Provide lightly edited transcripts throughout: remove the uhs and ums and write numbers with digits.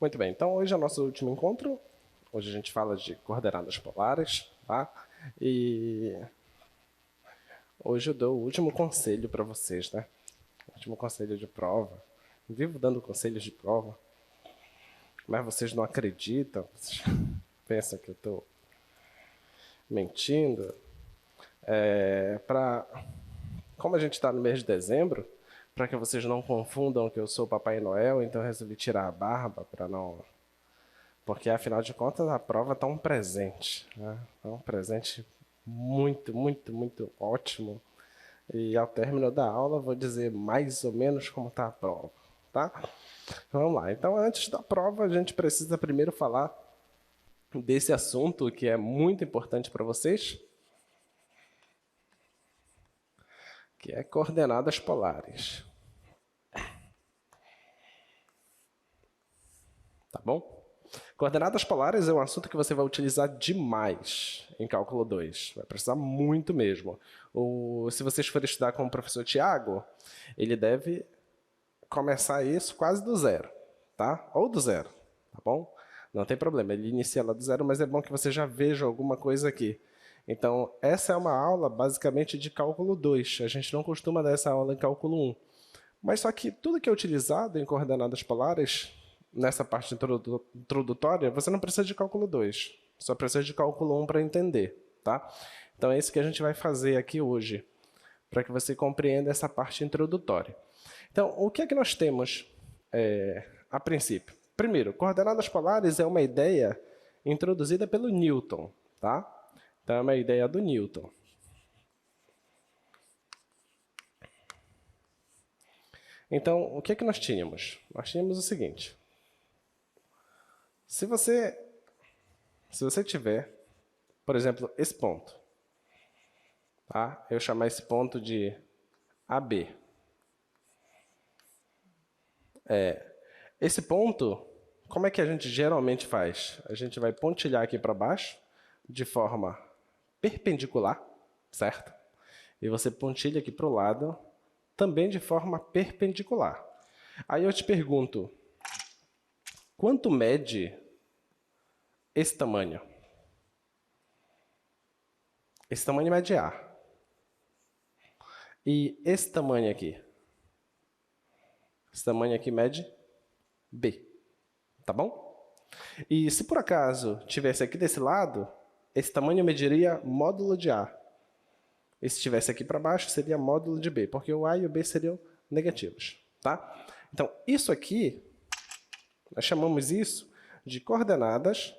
Muito bem, então hoje é o nosso último encontro. Hoje a gente fala de coordenadas polares, tá? E hoje eu dou o último conselho para vocês, né? O último conselho de prova. Vivo dando conselhos de prova, mas vocês não acreditam, vocês pensam que eu estou mentindo. Como a gente está no mês de dezembro, para que vocês não confundam que eu sou o Papai Noel, então eu resolvi tirar a barba para não... Porque, afinal de contas, a prova está um presente, né? É um presente muito, muito, muito ótimo. E ao término da aula, eu vou dizer mais ou menos como está a prova, tá? Vamos lá. Então, antes da prova, a gente precisa primeiro falar desse assunto que é muito importante para vocês, que é coordenadas polares. Tá bom? Coordenadas polares é um assunto que você vai utilizar demais em cálculo 2. Vai precisar muito mesmo. Se vocês forem estudar com o professor Tiago, ele deve começar isso quase do zero, tá? Ou do zero, tá bom? Não tem problema, ele inicia lá do zero, mas é bom que você já veja alguma coisa aqui. Então, essa é uma aula basicamente de cálculo 2. A gente não costuma dar essa aula em cálculo 1. Mas só que tudo que é utilizado em coordenadas polares, nessa parte introdutória, você não precisa de cálculo 2. Só precisa de cálculo 1 para entender, tá? Então é isso que a gente vai fazer aqui hoje, para que você compreenda essa parte introdutória. Então, o que é que nós temos a princípio? Primeiro, coordenadas polares é uma ideia introduzida pelo Newton, tá? Então é uma ideia do Newton. Então, o que é que nós tínhamos? Nós tínhamos o seguinte. Se você tiver, por exemplo, esse ponto, tá? Eu chamar esse ponto de AB. Esse ponto, como é que a gente geralmente faz? A gente vai pontilhar aqui para baixo de forma perpendicular, certo? E você pontilha aqui para o lado também de forma perpendicular. Aí eu te pergunto, quanto mede esse tamanho? Esse tamanho mede A. E esse tamanho aqui? Esse tamanho aqui mede B. Tá bom? E se por acaso tivesse aqui desse lado, esse tamanho mediria módulo de A. E se estivesse aqui para baixo, seria módulo de B, porque o A e o B seriam negativos. Tá? Então, isso aqui, nós chamamos isso de coordenadas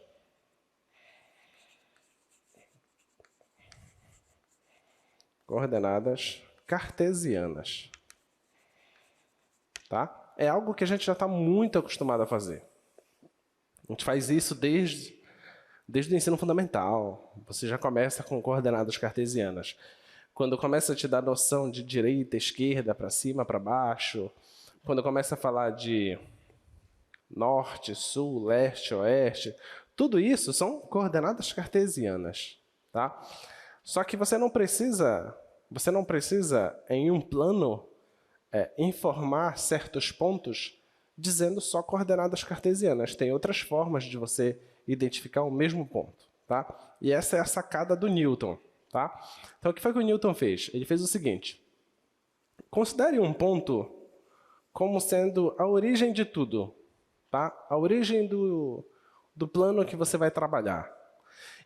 cartesianas. Tá? É algo que a gente já está muito acostumado a fazer. A gente faz isso desde o ensino fundamental. Você já começa com coordenadas cartesianas. Quando começa a te dar noção de direita, esquerda, para cima, para baixo, quando começa a falar de norte, sul, leste, oeste, tudo isso são coordenadas cartesianas, tá? Só que você não precisa em um plano informar certos pontos dizendo só coordenadas cartesianas. Tem outras formas de você identificar o mesmo ponto, tá? E essa é a sacada do Newton, tá? Então, o que foi que o Newton fez? Ele fez o seguinte. Considere um ponto como sendo a origem de tudo, tá? A origem do plano que você vai trabalhar.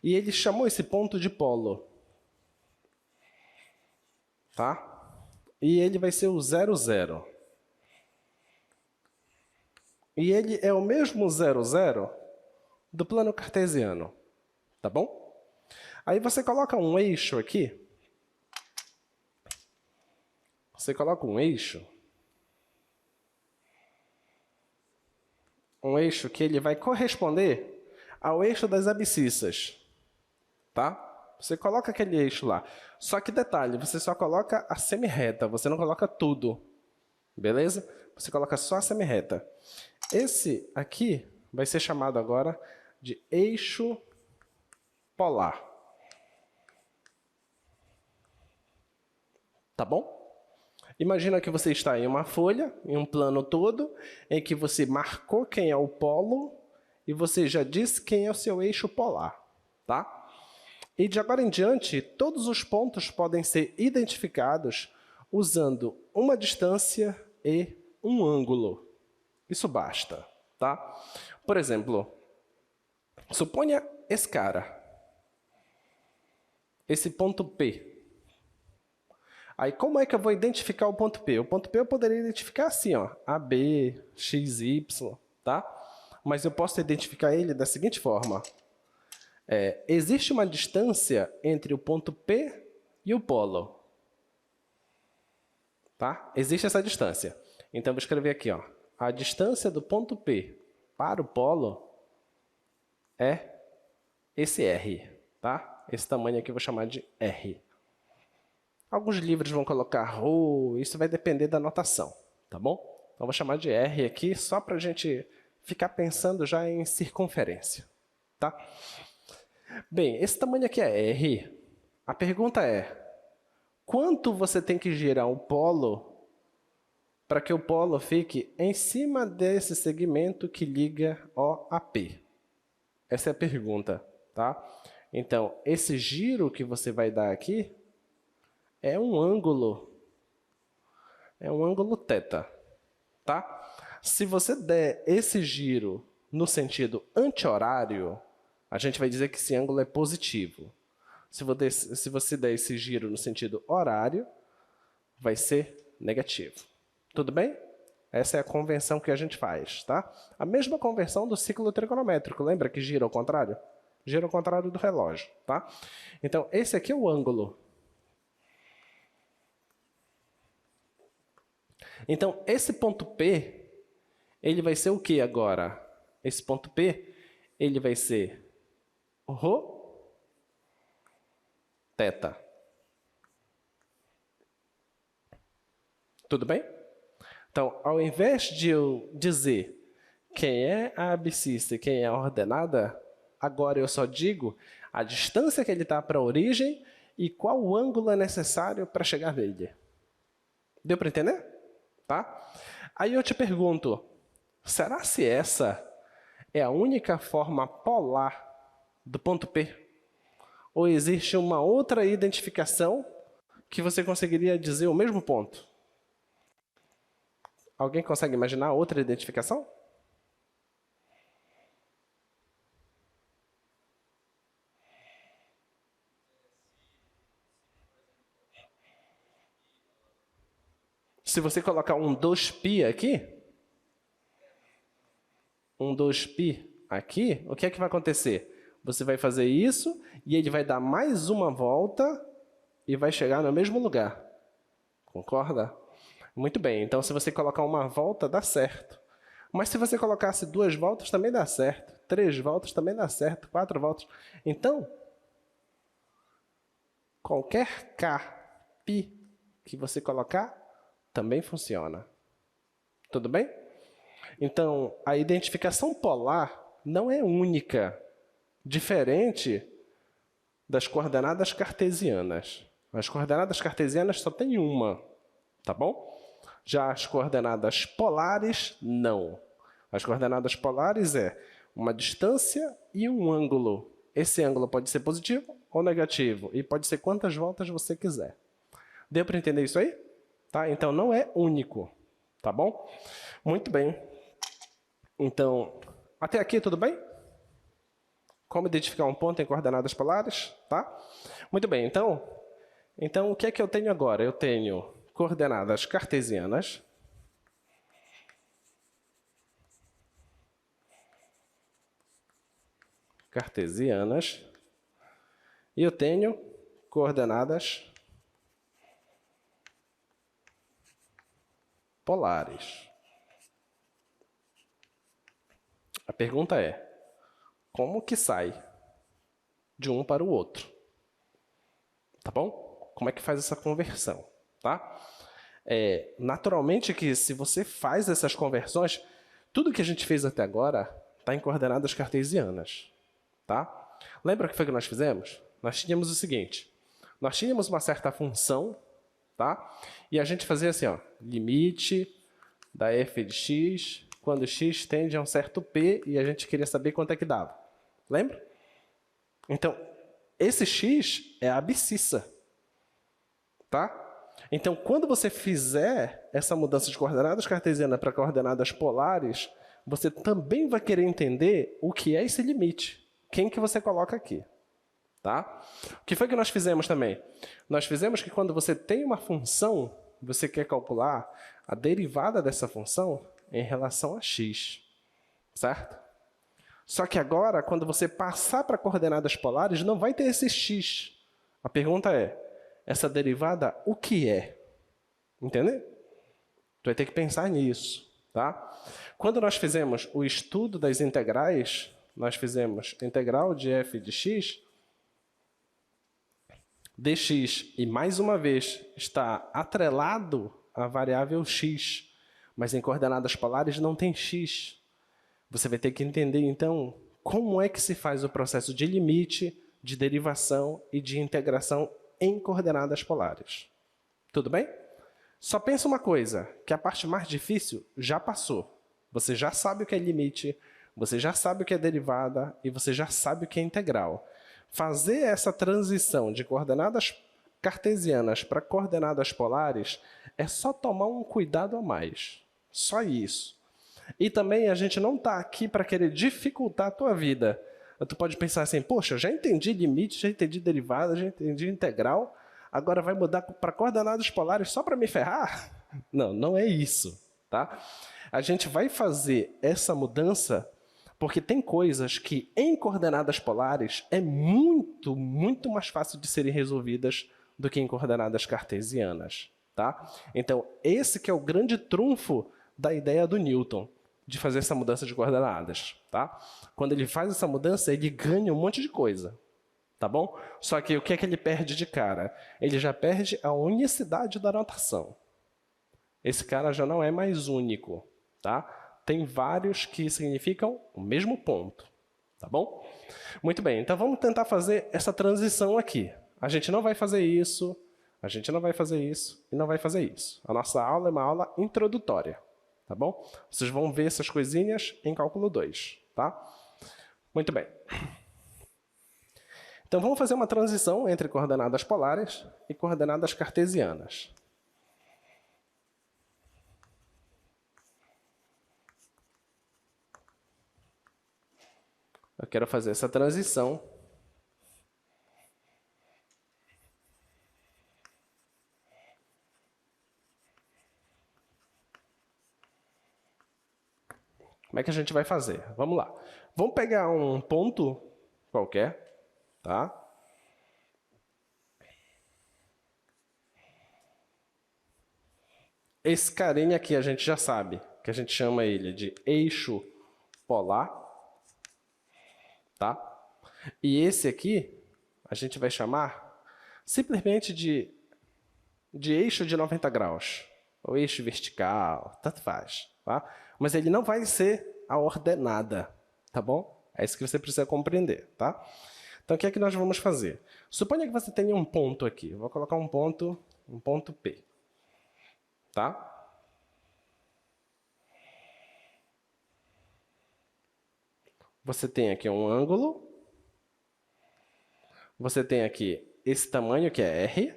E ele chamou esse ponto de polo, tá? E ele vai ser o 0, 0. E ele é o mesmo 0, 0 do plano cartesiano, tá bom? Aí você coloca um eixo aqui. Você coloca um eixo que ele vai corresponder ao eixo das abscissas, tá? Você coloca aquele eixo lá. Só que detalhe, você só coloca a semirreta, você não coloca tudo, beleza? Você coloca só a semirreta. Esse aqui vai ser chamado agora de eixo polar. Tá bom? Imagina que você está em uma folha, em um plano todo, em que você marcou quem é o polo e você já disse quem é o seu eixo polar, tá? E de agora em diante, todos os pontos podem ser identificados usando uma distância e um ângulo. Isso basta, tá? Por exemplo, suponha esse cara, esse ponto P. Aí, como é que eu vou identificar o ponto P? O ponto P eu poderia identificar assim, ó, AB, XY, tá? Mas eu posso identificar ele da seguinte forma. Existe uma distância entre o ponto P e o polo. Tá? Existe essa distância. Então, eu vou escrever aqui, ó. A distância do ponto P para o polo é esse R, tá? Esse tamanho aqui eu vou chamar de R. Alguns livros vão colocar ρ, isso vai depender da notação, tá bom? Então, vou chamar de R aqui, só para a gente ficar pensando já em circunferência, tá? Bem, esse tamanho aqui é R. A pergunta é, quanto você tem que girar o polo para que o polo fique em cima desse segmento que liga O a P? Essa é a pergunta, tá? Então, esse giro que você vai dar aqui é um ângulo θ, tá? Se você der esse giro no sentido anti-horário, a gente vai dizer que esse ângulo é positivo. Se você der esse giro no sentido horário, vai ser negativo. Tudo bem? Essa é a convenção que a gente faz, tá? A mesma convenção do ciclo trigonométrico. Lembra que gira ao contrário? Gira ao contrário do relógio, tá? Então, esse aqui é o ângulo. Então, esse ponto P, ele vai ser o que agora? Esse ponto P, ele vai ser ρ θ. Tudo bem? Então, ao invés de eu dizer quem é a abscissa e quem é a ordenada, agora eu só digo a distância que ele está para a origem e qual o ângulo é necessário para chegar nele. Deu para entender? Tá? Aí eu te pergunto, será se essa é a única forma polar do ponto P? Ou existe uma outra identificação que você conseguiria dizer o mesmo ponto? Alguém consegue imaginar outra identificação? Se você colocar um 2π aqui, um 2π aqui, o que é que vai acontecer? Você vai fazer isso e ele vai dar mais uma volta e vai chegar no mesmo lugar. Concorda? Muito bem, então se você colocar uma volta, dá certo. Mas se você colocasse 2 voltas, também dá certo. 3 voltas também dá certo. 4 voltas. Então, qualquer π que você colocar, também funciona. Tudo bem? Então, a identificação polar não é única, diferente das coordenadas cartesianas. As coordenadas cartesianas só tem uma, tá bom? Já as coordenadas polares, não. As coordenadas polares é uma distância e um ângulo. Esse ângulo pode ser positivo ou negativo, e pode ser quantas voltas você quiser. Deu para entender isso aí? Tá? Então, não é único, tá bom? Muito bem. Então, até aqui tudo bem? Como identificar um ponto em coordenadas polares? Tá? Muito bem, então o que é que eu tenho agora? Eu tenho coordenadas cartesianas, e eu tenho coordenadas polares. A pergunta é, como que sai de um para o outro? Tá bom? Como é que faz essa conversão? Tá? Naturalmente que se você faz essas conversões, tudo que a gente fez até agora está em coordenadas cartesianas. Tá? Lembra o que foi que nós fizemos? Nós tínhamos o seguinte, nós tínhamos uma certa função, tá? E a gente fazia assim, ó, limite da f de x quando x tende a um certo p e a gente queria saber quanto é que dava. Lembra? Então, esse x é a abscissa, tá? Então, quando você fizer essa mudança de coordenadas cartesianas para coordenadas polares, você também vai querer entender o que é esse limite. Quem que você coloca aqui, tá? O que foi que nós fizemos também? Nós fizemos que quando você tem uma função, você quer calcular a derivada dessa função em relação a x, certo? Só que agora, quando você passar para coordenadas polares, não vai ter esse x. A pergunta é, essa derivada, o que é? Entendeu? Tu vai ter que pensar nisso, tá? Quando nós fizemos o estudo das integrais, nós fizemos integral de f de x, dx, e mais uma vez está atrelado à variável x, mas em coordenadas polares não tem x. Você vai ter que entender, então, como é que se faz o processo de limite, de derivação e de integração em coordenadas polares. Tudo bem? Só pensa uma coisa, que a parte mais difícil já passou. Você já sabe o que é limite, você já sabe o que é derivada e você já sabe o que é integral. Fazer essa transição de coordenadas cartesianas para coordenadas polares é só tomar um cuidado a mais. Só isso. E também a gente não está aqui para querer dificultar a tua vida. Tu pode pensar assim, poxa, já entendi limite, já entendi derivada, já entendi integral, agora vai mudar para coordenadas polares só para me ferrar? Não, não é isso, tá? A gente vai fazer essa mudança porque tem coisas que em coordenadas polares é muito, muito mais fácil de serem resolvidas do que em coordenadas cartesianas, tá? Então, esse que é o grande trunfo da ideia do Newton, de fazer essa mudança de coordenadas, tá? Quando ele faz essa mudança, ele ganha um monte de coisa, tá bom? Só que o que é que ele perde de cara? Ele já perde a unicidade da notação. Esse cara já não é mais único, tá? Tem vários que significam o mesmo ponto, tá bom? Muito bem, então vamos tentar fazer essa transição aqui. A gente não vai fazer isso, a gente não vai fazer isso e não vai fazer isso. A nossa aula é uma aula introdutória. Tá bom? Vocês vão ver essas coisinhas em cálculo 2, tá? Muito bem. Então, vamos fazer uma transição entre coordenadas polares e coordenadas cartesianas. Eu quero fazer essa transição Como é que a gente vai fazer? Vamos lá. Vamos pegar um ponto qualquer, tá? Esse carinha aqui a gente já sabe, que a gente chama ele de eixo polar, tá? E esse aqui a gente vai chamar simplesmente de eixo de 90 graus, ou eixo vertical, tanto faz, tá? Mas ele não vai ser a ordenada, tá bom? É isso que você precisa compreender, tá? Então, o que é que nós vamos fazer? Suponha que você tenha um ponto aqui. Eu vou colocar um ponto P, tá? Você tem aqui um ângulo. Você tem aqui esse tamanho, que é R,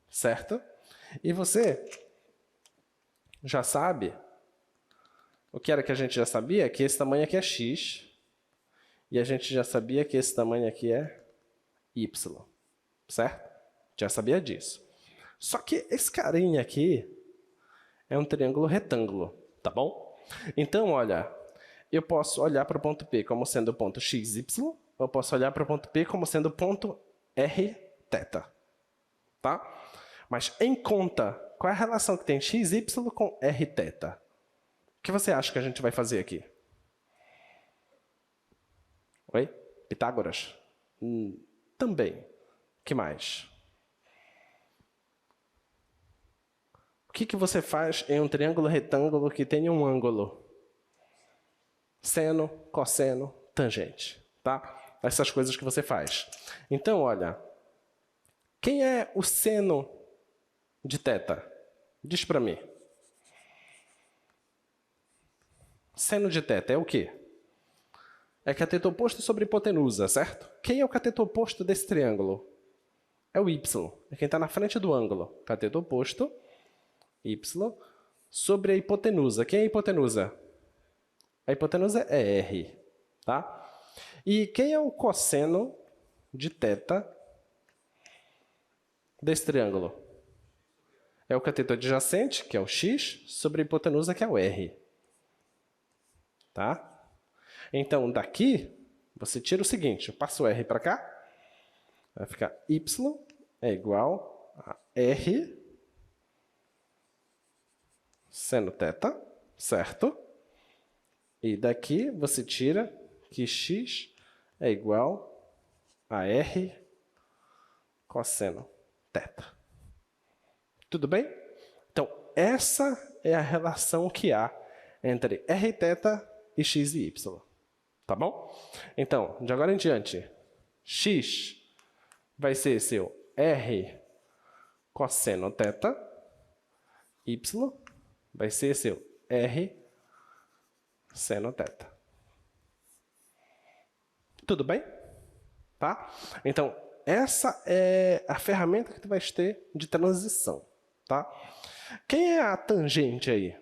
certo? E você já sabe, o que era que a gente já sabia? Que esse tamanho aqui é x, e a gente já sabia que esse tamanho aqui é y, certo? Já sabia disso. Só que esse carinha aqui é um triângulo retângulo, tá bom? Então, olha, eu posso olhar para o ponto P como sendo o ponto x, y, eu posso olhar para o ponto P como sendo o ponto r, θ, tá? Mas em conta, qual é a relação que tem x, y com r, θ? O que você acha que a gente vai fazer aqui? Oi? Pitágoras? Também. O que mais? O que você faz em um triângulo retângulo que tem um ângulo? Seno, cosseno, tangente, tá? Essas coisas que você faz. Então, olha, quem é o seno de θ? Diz para mim. Seno de θ é o quê? É cateto oposto sobre hipotenusa, certo? Quem é o cateto oposto desse triângulo? É o y. É quem está na frente do ângulo. Cateto oposto, y, sobre a hipotenusa. Quem é a hipotenusa? A hipotenusa é R. Tá? E quem é o cosseno de θ desse triângulo? É o cateto adjacente, que é o x, sobre a hipotenusa, que é o R. Tá? Então, daqui, você tira o seguinte, eu passo o R para cá, vai ficar y é igual a R seno θ, certo? E daqui você tira que x é igual a R cosseno θ. Tudo bem? Então, essa é a relação que há entre Rθ e x e y. Tá bom? Então, de agora em diante, x vai ser seu R cosseno θ, y vai ser seu R seno θ. Tudo bem? Tá? Então, essa é a ferramenta que tu vai ter de transição. Tá? Quem é a tangente aí?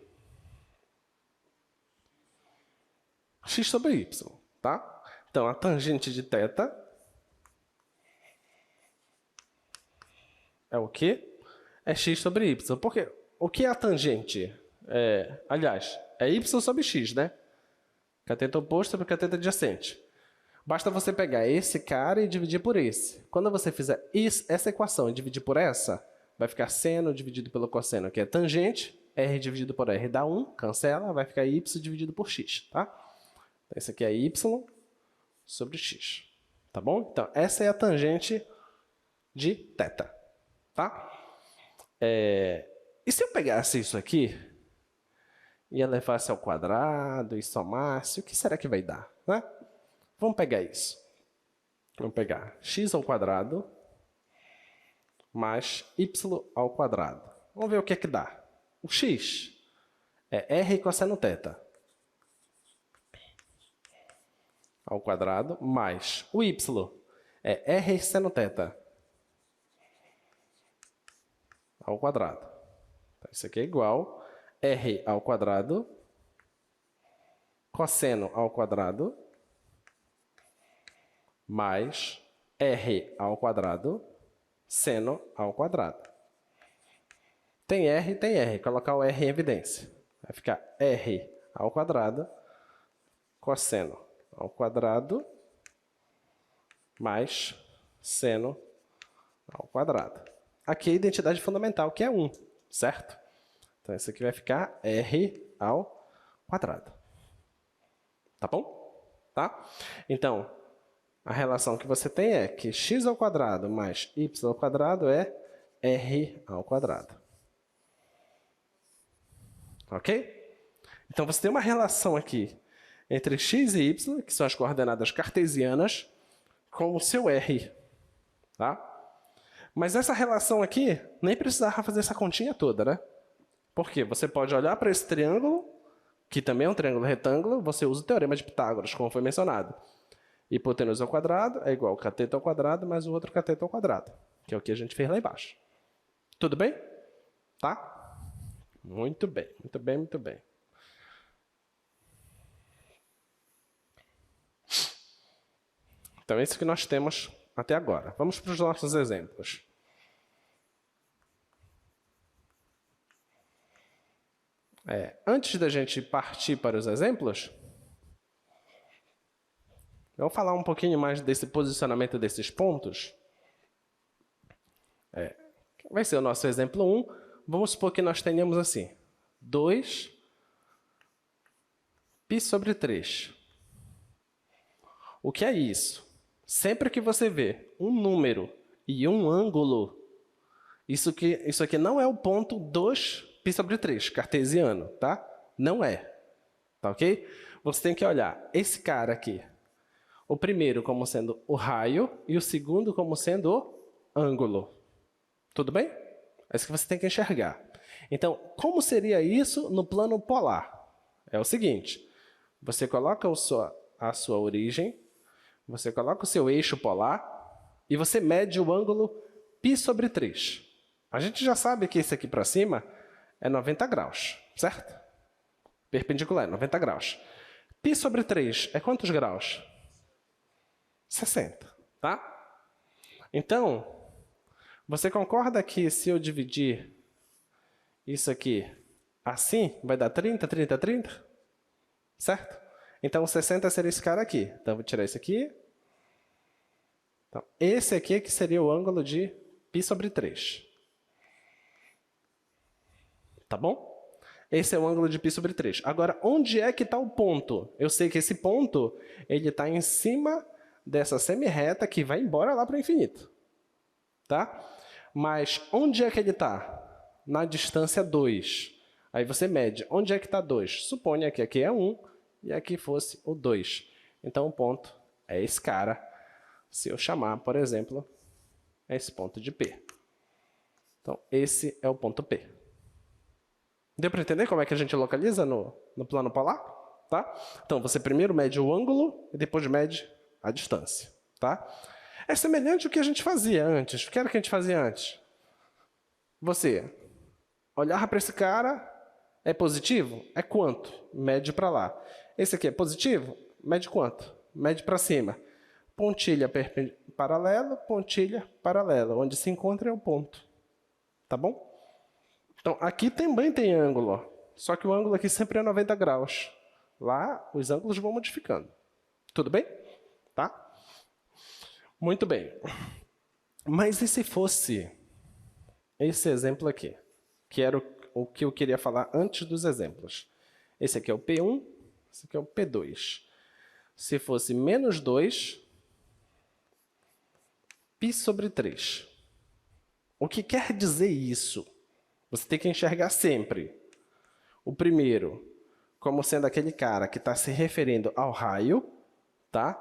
X sobre y, tá? Então, a tangente de θ é o quê? É x sobre y. Por quê? O que é a tangente? Aliás, é y sobre x, né? Cateto oposto sobre cateto adjacente. Basta você pegar esse cara e dividir por esse. Quando você fizer essa equação e dividir por essa, vai ficar seno dividido pelo cosseno, que é tangente. R dividido por R dá 1, cancela, vai ficar y dividido por x, tá? Então, esse aqui é y sobre x, tá bom? Então, essa é a tangente de θ, tá? E se eu pegasse isso aqui e levasse ao quadrado e somasse, o que será que vai dar, né? Vamos pegar isso. Vamos pegar x ao quadrado mais y ao quadrado. Vamos ver o que é que dá. O x é R cosseno θ ao quadrado, mais o y é R seno θ ao quadrado. Então, isso aqui é igual a R ao quadrado, cosseno ao quadrado, mais R ao quadrado, seno ao quadrado. Tem R, colocar o R em evidência. Vai ficar R ao quadrado, cosseno ao quadrado, mais seno ao quadrado. Aqui é a identidade fundamental, que é 1, certo? Então, isso aqui vai ficar R ao quadrado. Tá bom? Tá? Então, a relação que você tem é que x ao quadrado mais y ao quadrado é R ao quadrado. Ok? Então, você tem uma relação aqui entre x e y, que são as coordenadas cartesianas, com o seu R. Tá? Mas essa relação aqui, nem precisava fazer essa continha toda, né? Por quê? Você pode olhar para esse triângulo, que também é um triângulo retângulo, você usa o teorema de Pitágoras, como foi mencionado. Hipotenusa ao quadrado é igual a cateto ao quadrado mais o outro cateto ao quadrado, que é o que a gente fez lá embaixo. Tudo bem? Tá? Muito bem, muito bem, muito bem. Então, é isso que nós temos até agora. Vamos para os nossos exemplos. Antes da gente partir para os exemplos, eu vou falar um pouquinho mais desse posicionamento desses pontos. Vai ser o nosso exemplo 1. Vamos supor que nós tenhamos assim, 2 π sobre 3. O que é isso? Sempre que você vê um número e um ângulo, isso aqui não é o ponto 2 π sobre 3, cartesiano, tá? Não é. Tá ok? Você tem que olhar esse cara aqui. O primeiro como sendo o raio e o segundo como sendo o ângulo. Tudo bem? É isso que você tem que enxergar. Então, como seria isso no plano polar? É o seguinte, você coloca a sua origem, você coloca o seu eixo polar e você mede o ângulo π/3. A gente já sabe que esse aqui para cima é 90 graus, certo? Perpendicular, 90 graus. π/3 é quantos graus? 60, tá? Então, você concorda que se eu dividir isso aqui assim, vai dar 30, 30, 30? Certo? Então, 60 seria esse cara aqui. Então, vou tirar esse aqui. Então, esse aqui que seria o ângulo de π/3. Tá bom? Esse é o ângulo de π/3. Agora, onde é que está o ponto? Eu sei que esse ponto ele está em cima dessa semirreta que vai embora lá para o infinito. Tá? Mas onde é que ele está? Na distância 2. Aí você mede. Onde é que está 2? Suponha que aqui é 1 e aqui fosse o 2. Então, o ponto é esse cara. Se eu chamar, por exemplo, esse ponto de P. Então, esse é o ponto P. Deu para entender como é que a gente localiza no plano polar? Tá? Então, você primeiro mede o ângulo e depois mede a distância. Tá? É semelhante ao que a gente fazia antes. O que era que a gente fazia antes? Você olhava para esse cara, é positivo? É quanto? Mede para lá. Esse aqui é positivo? Mede quanto? Mede para cima. Pontilha paralelo, pontilha paralela. Onde se encontra é o ponto. Tá bom? Então, aqui também tem ângulo. Só que o ângulo aqui sempre é 90 graus. Lá, os ângulos vão modificando. Tudo bem? Tá? Muito bem. Mas e se fosse esse exemplo aqui? Que era o que eu queria falar antes dos exemplos. Esse aqui é o P1, esse aqui é o P2. Se fosse menos 2, π/3. O que quer dizer isso? Você tem que enxergar sempre o primeiro como sendo aquele cara que está se referindo ao raio, tá?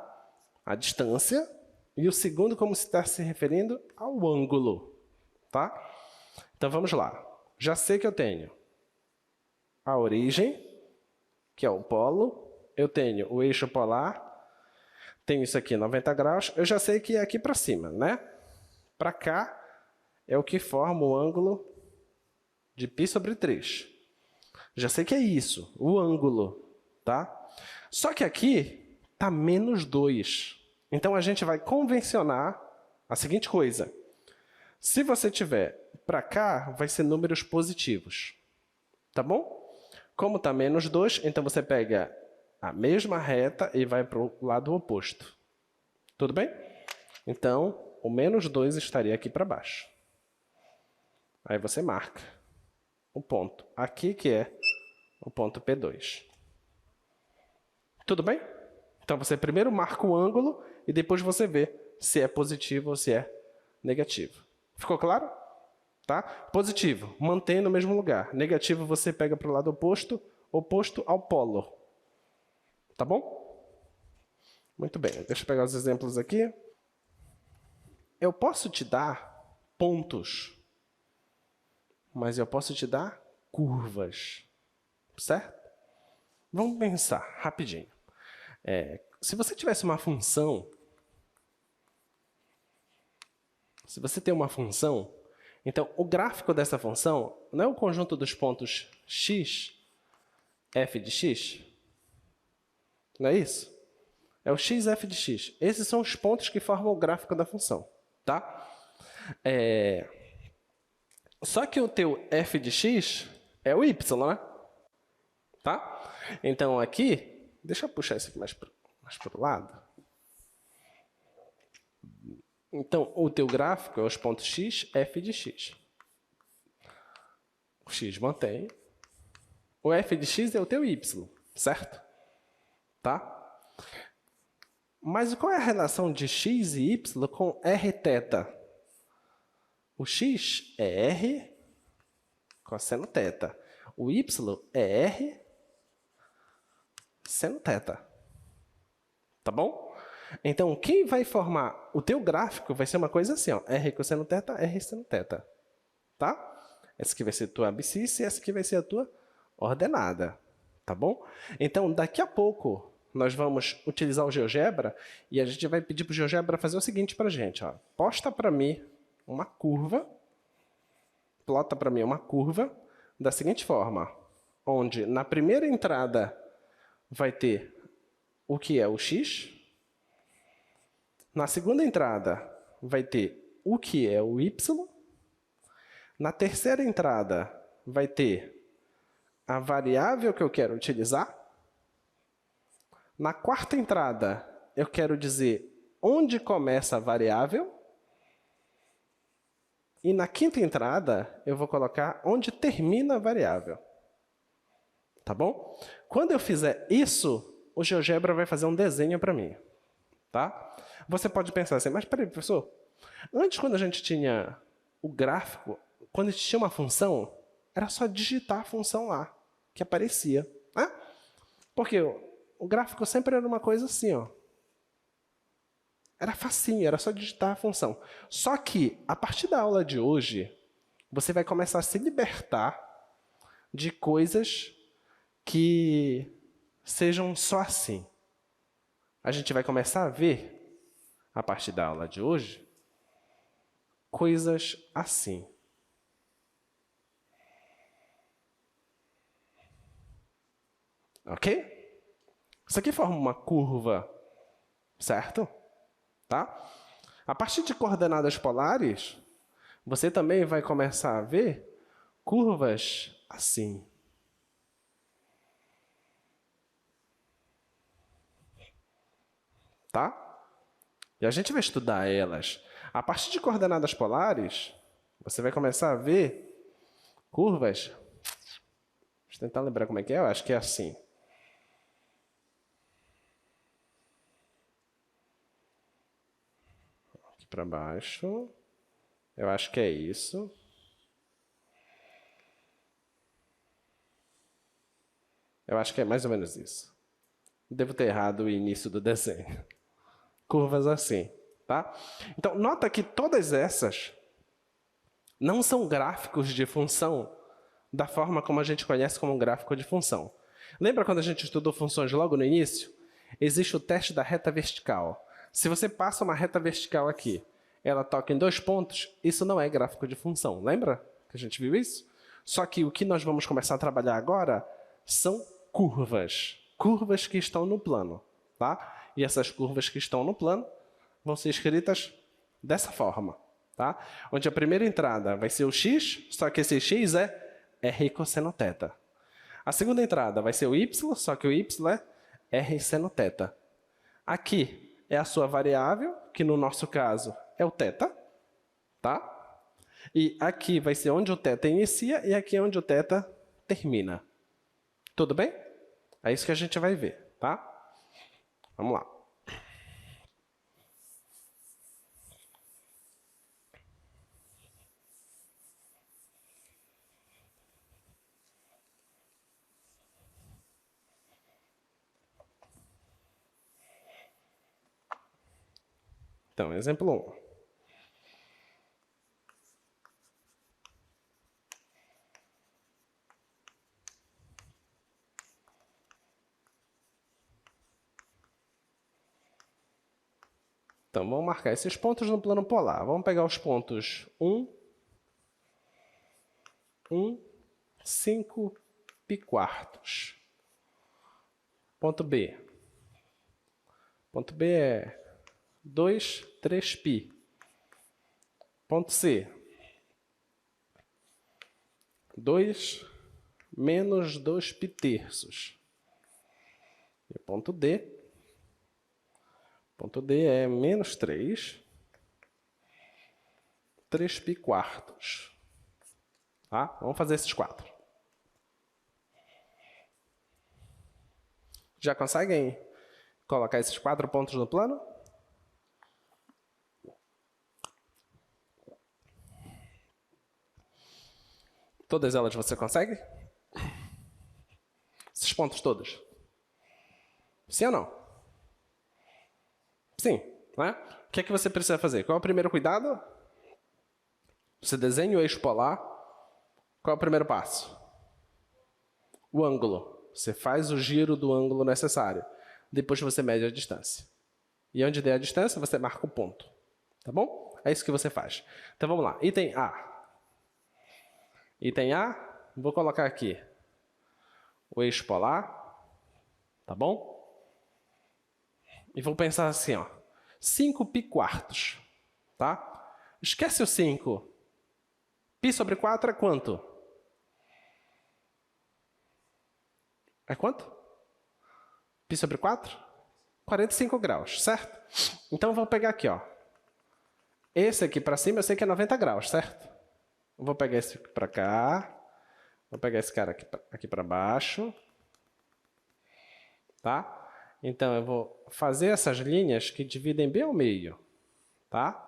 A distância, e o segundo como se está se referindo ao ângulo, tá? Então, vamos lá. Já sei que eu tenho a origem, que é o polo, eu tenho o eixo polar, tenho isso aqui, 90 graus, eu já sei que é aqui para cima, né? Para cá é o que forma o ângulo de π/3. Já sei que é isso, o ângulo, tá? Só que aqui está menos 2. Então, a gente vai convencionar a seguinte coisa. Se você tiver para cá, vai ser números positivos. Tá bom? Como está menos 2, então você pega a mesma reta e vai para o lado oposto. Tudo bem? Então, o menos 2 estaria aqui para baixo. Aí você marca o ponto aqui, que é o ponto P2. Tudo bem? Então, você primeiro marca o ângulo e depois você vê se é positivo ou se é negativo. Ficou claro? Tá? Positivo, mantém no mesmo lugar. Negativo, você pega para o lado oposto, oposto ao polo. Tá bom? Muito bem, deixa eu pegar os exemplos aqui. Eu posso te dar pontos, mas eu posso te dar curvas, certo? Vamos pensar rapidinho. Se você tivesse uma função, se você tem uma função, então o gráfico dessa função não é o conjunto dos pontos x, f de x? Não é isso? É o x, f de x. Esses são os pontos que formam o gráfico da função. Tá? Só que o teu f de x é o y, né? Tá? Então, aqui, deixa eu puxar isso aqui mais para o lado. Então, o teu gráfico é os pontos x, f de x. O x mantém. O f de x é o teu y, certo? Tá? Mas qual é a relação de x e y com rθ? O x é r cosseno θ. O y é r seno θ. Tá bom? Então, quem vai formar o teu gráfico vai ser uma coisa assim, ó, r cosseno θ, r seno θ. Tá? Essa aqui vai ser a tua abscissa e essa aqui vai ser a tua ordenada, tá bom? Então, daqui a pouco, nós vamos utilizar o GeoGebra e a gente vai pedir para o GeoGebra fazer o seguinte para a gente. Ó. Posta para mim uma curva, plota para mim uma curva da seguinte forma, onde na primeira entrada vai ter o que é o x, na segunda entrada vai ter o que é o y, na terceira entrada vai ter a variável que eu quero utilizar, na quarta entrada eu quero dizer onde começa a variável, e na quinta entrada eu vou colocar onde termina a variável. Tá bom? Quando eu fizer isso, o GeoGebra vai fazer um desenho para mim. Tá? Você pode pensar assim, mas peraí, professor, antes quando a gente tinha o gráfico, quando a gente tinha uma função, era só digitar a função lá, que aparecia. Né? Porque o gráfico sempre era uma coisa assim, ó. Era facinho, era só digitar a função. Só que, a partir da aula de hoje, você vai começar a se libertar de coisas que sejam só assim. A gente vai começar a ver, a partir da aula de hoje, coisas assim. Ok? Isso aqui forma uma curva, certo? Tá? A partir de coordenadas polares, você também vai começar a ver curvas assim. Tá? E a gente vai estudar elas. A partir de coordenadas polares, você vai começar a ver curvas. Deixa eu tentar lembrar como é que é. Eu acho que é assim. Aqui para baixo. Eu acho que é isso. Eu acho que é mais ou menos isso. Devo ter errado o início do desenho. Curvas assim, tá? Então, nota que todas essas não são gráficos de função da forma como a gente conhece como um gráfico de função. Lembra quando a gente estudou funções logo no início? Existe o teste da reta vertical. Se você passa uma reta vertical aqui, ela toca em 2 pontos, isso não é gráfico de função. Lembra que a gente viu isso? Só que o que nós vamos começar a trabalhar agora são curvas. Curvas que estão no plano. Tá? E essas curvas que estão no plano vão ser escritas dessa forma. Tá? Onde a primeira entrada vai ser o x, só que esse x é r cosseno θ. A segunda entrada vai ser o y, só que o y é r seno θ. Aqui é a sua variável, que no nosso caso é o θ. Tá? E aqui vai ser onde o θ inicia e aqui é onde o θ termina. Tudo bem? É isso que a gente vai ver. Tá? Vamos lá. Então, exemplo 1. Então, vamos marcar esses pontos no plano polar. Vamos pegar os pontos 1, 5 π4. Ponto B. Ponto B é 2, 3 π. Ponto C. 2 menos 2 π terços. E ponto D. Ponto D é menos 3, 3 π quartos. Tá? Vamos fazer esses 4. Já conseguem colocar esses 4 pontos no plano? Todas elas você consegue? Esses pontos todos? Sim ou não? Sim. Né? O que é que você precisa fazer? Qual é o primeiro cuidado? Você desenha o eixo polar Qual é o primeiro passo? O ângulo. Você faz o giro do ângulo necessário. Depois você mede a distância. E onde der a distância, você marca o ponto. Tá bom? É isso que você faz. Então vamos lá. Item A. Item A, vou colocar aqui o eixo polar. Tá bom? E vou pensar assim, ó. 5 π quartos. Tá? Esquece o 5. Π sobre 4 é quanto? É quanto? Π sobre 4? 45 graus, certo? Então, eu vou pegar aqui, ó. Esse aqui para cima eu sei que é 90 graus, certo? Eu vou pegar esse para cá. Vou pegar esse cara aqui para baixo. Tá? Então, eu vou fazer essas linhas que dividem bem ao meio. Tá?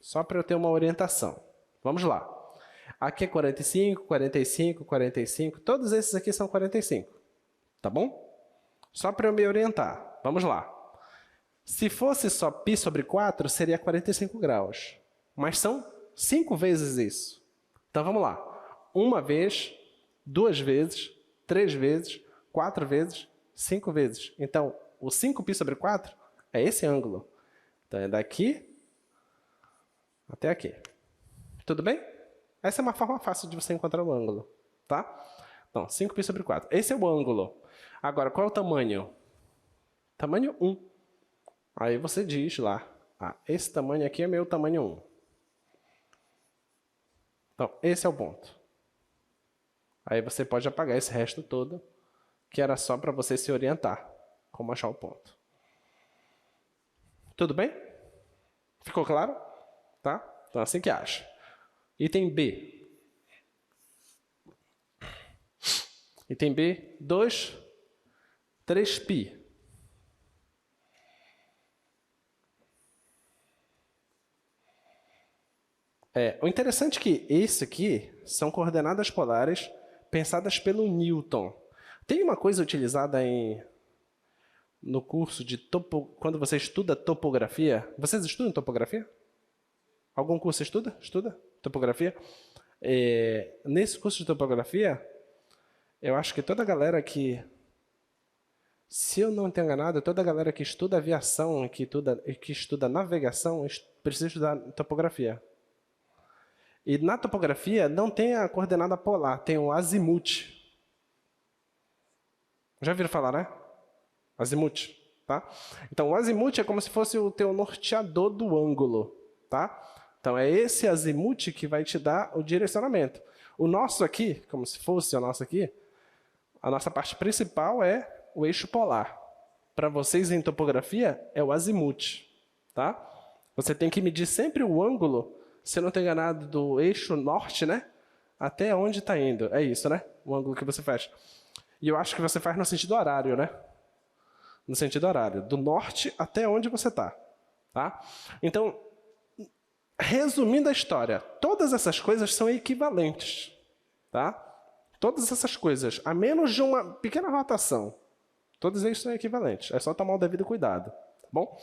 Só para eu ter uma orientação. Vamos lá. Aqui é 45, 45, 45. Todos esses aqui são 45. Tá bom? Só para eu me orientar. Vamos lá. Se fosse só π sobre 4, seria 45 graus. Mas são 5 vezes isso. Então, vamos lá. 1 vez, 2 vezes, 3 vezes, 4 vezes, 5 vezes. Então, o 5π sobre 4 é esse ângulo. Então, é daqui até aqui. Tudo bem? Essa é uma forma fácil de você encontrar o ângulo. Tá? Então, 5π sobre 4. Esse é o ângulo. Agora, qual é o tamanho? Tamanho 1. Aí você diz lá, esse tamanho aqui é meu tamanho 1. Então, esse é o ponto. Aí você pode apagar esse resto todo, que era só para você se orientar como achar o ponto. Tudo bem? Ficou claro? Tá? Então, assim que acha. Item B. Item B, 2, 3π. O interessante é que esse aqui são coordenadas polares pensadas pelo Newton. Tem uma coisa utilizada no curso de quando você estuda topografia. Vocês estudam topografia? Algum curso estuda? Estuda topografia? Nesse curso de topografia, eu acho que toda a galera que, se eu não tenho enganado, toda a galera que estuda aviação e que estuda navegação precisa estudar topografia. E na topografia não tem a coordenada polar, tem o azimuth. Já ouviram falar, né? Azimuth, tá? Então, o azimuth é como se fosse o teu norteador do ângulo, tá? Então, é esse azimuth que vai te dar o direcionamento. O nosso aqui, como se fosse o nosso aqui, a nossa parte principal é o eixo polar. Para vocês em topografia, é o azimuth, tá? Você tem que medir sempre o ângulo, se eu não estou enganado, do eixo norte, né? Até onde está indo. É isso, né? O ângulo que você faz. E eu acho que você faz no sentido horário, né? No sentido horário. Do norte até onde você está. Tá? Então, resumindo a história, todas essas coisas são equivalentes. Tá? Todas essas coisas, a menos de uma pequena rotação. Todas eles são equivalentes. É só tomar o devido cuidado. Tá bom?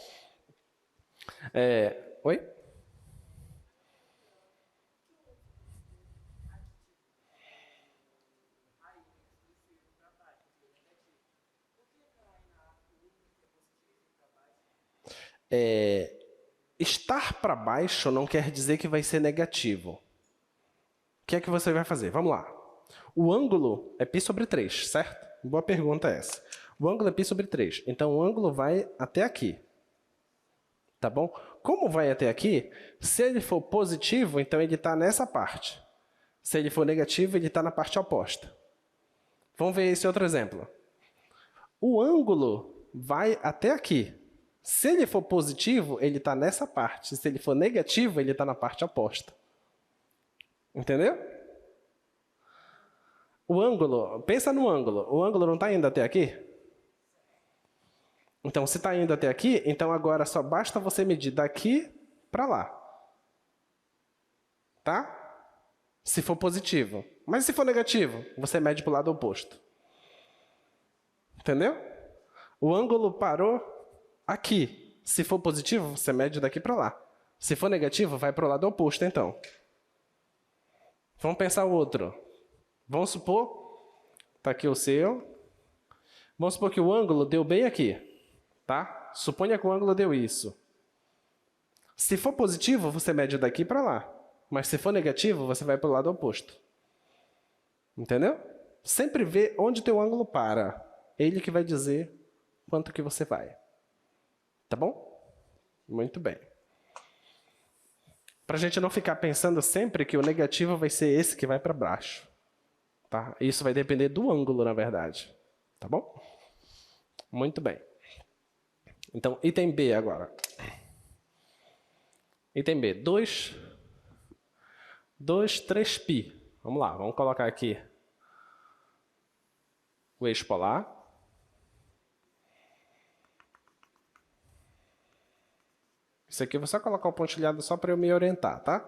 Oi? Estar para baixo não quer dizer que vai ser negativo. O que é que você vai fazer? Vamos lá. O ângulo é π sobre 3, certo? Boa pergunta essa. O ângulo é π sobre 3. Então, o ângulo vai até aqui. Tá bom? Como vai até aqui, se ele for positivo, então ele está nessa parte. Se ele for negativo, ele está na parte oposta. Vamos ver esse outro exemplo. O ângulo vai até aqui. Se ele for positivo, ele está nessa parte. Se ele for negativo, ele está na parte oposta. Entendeu? O ângulo, pensa no ângulo. O ângulo não está indo até aqui? Então, se está indo até aqui, então agora só basta você medir daqui para lá. Tá? Se for positivo. Mas se for negativo, você mede para o lado oposto. Entendeu? O ângulo parou aqui. Se for positivo, você mede daqui para lá. Se for negativo, vai para o lado oposto, então. Vamos pensar outro. Vamos supor, está aqui o seu. Vamos supor que o ângulo deu bem aqui, tá? Suponha que o ângulo deu isso. Se for positivo, você mede daqui para lá. Mas se for negativo, você vai para o lado oposto. Entendeu? Sempre vê onde teu ângulo para. Ele que vai dizer quanto que você vai. Tá bom? Muito bem. Para a gente não ficar pensando sempre que o negativo vai ser esse que vai para baixo. Tá? Isso vai depender do ângulo, na verdade. Tá bom? Muito bem. Então, item B agora. Item B, 2, 3π. Vamos lá, vamos colocar aqui o eixo polar. Isso aqui eu vou só colocar o pontilhado só para eu me orientar, tá?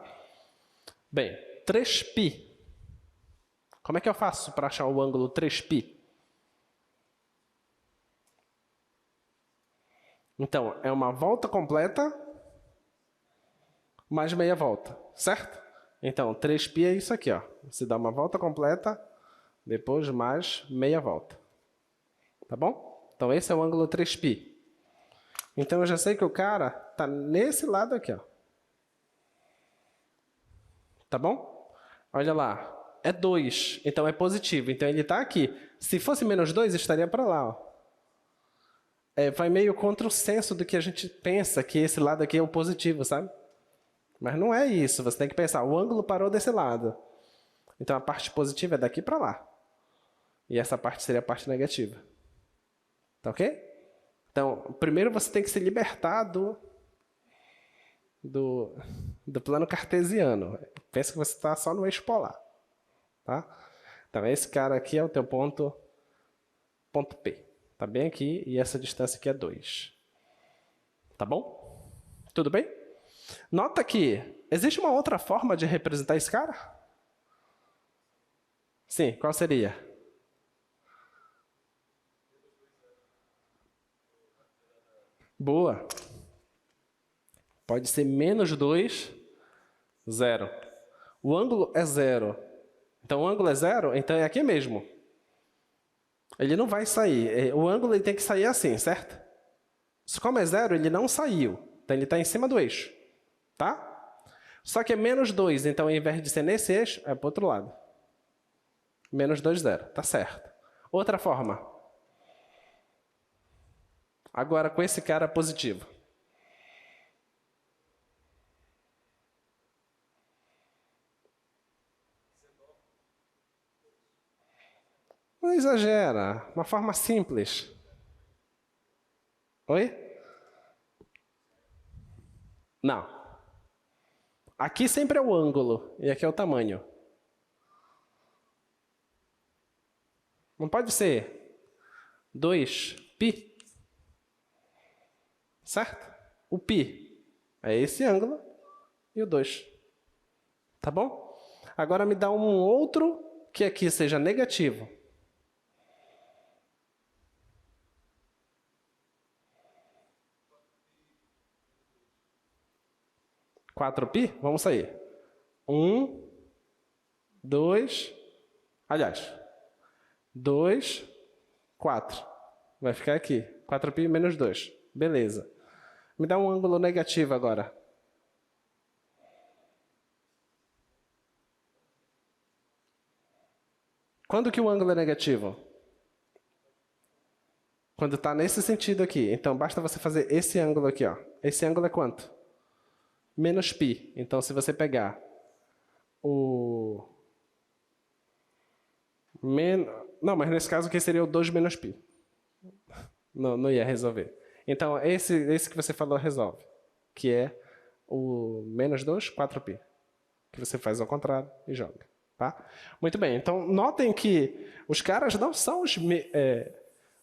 Bem, 3π. Como é que eu faço para achar o ângulo 3π? Então, é uma volta completa mais meia volta, certo? Então, 3π é isso aqui, ó. Você dá uma volta completa, depois mais meia volta. Tá bom? Então, esse é o ângulo 3π. Então, eu já sei que o cara está nesse lado aqui, ó. Tá bom? Olha lá. É 2, então é positivo. Então, ele está aqui. Se fosse menos 2, estaria para lá, ó. Vai meio contra o senso do que a gente pensa, que esse lado aqui é o positivo, sabe? Mas não é isso. Você tem que pensar, o ângulo parou desse lado. Então, a parte positiva é daqui para lá. E essa parte seria a parte negativa. Tá ok? Então, primeiro você tem que se libertar do plano cartesiano. Pensa que você está só no eixo polar. Tá? Então, esse cara aqui é o teu ponto P. Está bem aqui e essa distância aqui é 2. Tá bom? Tudo bem? Nota que existe uma outra forma de representar esse cara? Sim, qual seria? Boa. Pode ser menos 2, 0. O ângulo é 0. Então, o ângulo é 0, então é aqui mesmo. Ele não vai sair. O ângulo ele tem que sair assim, certo? Como é 0, ele não saiu. Então, ele está em cima do eixo. Tá? Só que é menos 2, então, ao invés de ser nesse eixo, é para o outro lado. Menos 2, 0. Tá certo. Outra forma. Agora, com esse cara positivo. Não exagera. Uma forma simples. Oi? Não. Aqui sempre é o ângulo e aqui é o tamanho. Não pode ser 2π? Certo? O π é esse ângulo e o 2. Tá bom? Agora me dá um outro que aqui seja negativo. 4π? Vamos sair. 1, 2, aliás, 2, 4. Vai ficar aqui. 4π menos 2. Beleza. Me dá um ângulo negativo agora. Quando que o ângulo é negativo? Quando está nesse sentido aqui. Então, basta você fazer esse ângulo aqui, ó. Esse ângulo é quanto? Menos π. Então, se você pegar o... Não, mas nesse caso aqui seria o 2 menos π. Não ia resolver. Então, esse que você falou resolve. Que é o menos 2, 4π. Que você faz ao contrário e joga. Tá? Muito bem. Então, notem que os caras não são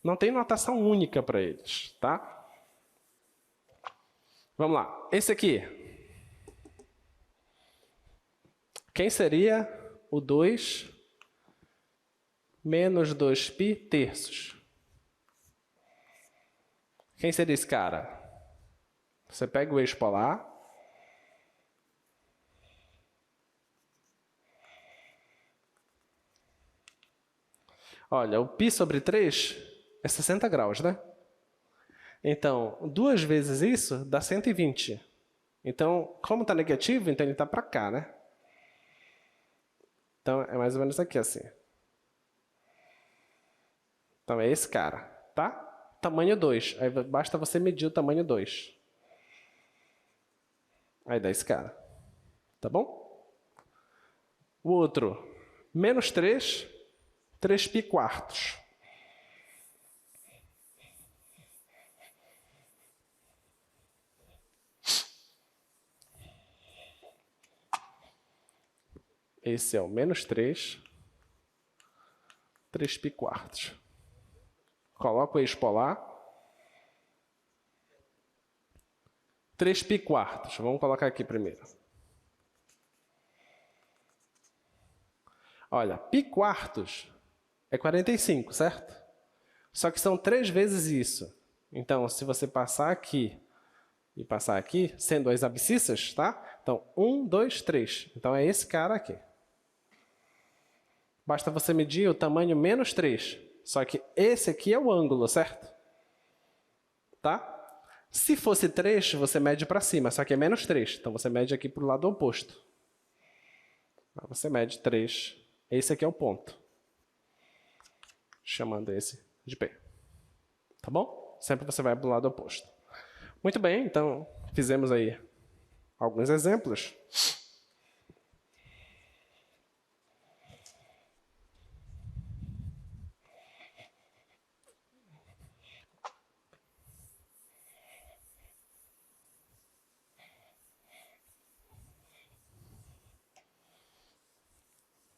não tem notação única para eles. Tá? Vamos lá. Esse aqui. Quem seria o 2 menos 2π terços? Quem seria esse cara? Você pega o eixo polar. Olha, o π sobre 3 é 60 graus, né? Então, 2 vezes isso dá 120. Então, como está negativo, então ele está para cá, né? Então, é mais ou menos aqui, assim. Então, é esse cara, tá? Tamanho 2. Aí basta você medir o tamanho 2. Aí dá esse cara. Tá bom? O outro, menos 3, 3π quartos. Esse é o menos 3, 3π quartos. Coloco o eixo polar. 3π quartos. Vamos colocar aqui primeiro. Olha, π quartos é 45, certo? Só que são 3 vezes isso. Então, se você passar aqui e passar aqui, sendo as abscissas, tá? Então, 1, 2, 3. Então, é esse cara aqui. Basta você medir o tamanho menos 3. Só que esse aqui é o ângulo, certo? Tá? Se fosse 3, você mede para cima, só que é menos 3. Então, você mede aqui para o lado oposto. Você mede 3. Esse aqui é o ponto. Chamando esse de P. Tá bom? Sempre você vai para o lado oposto. Muito bem, então fizemos aí alguns exemplos.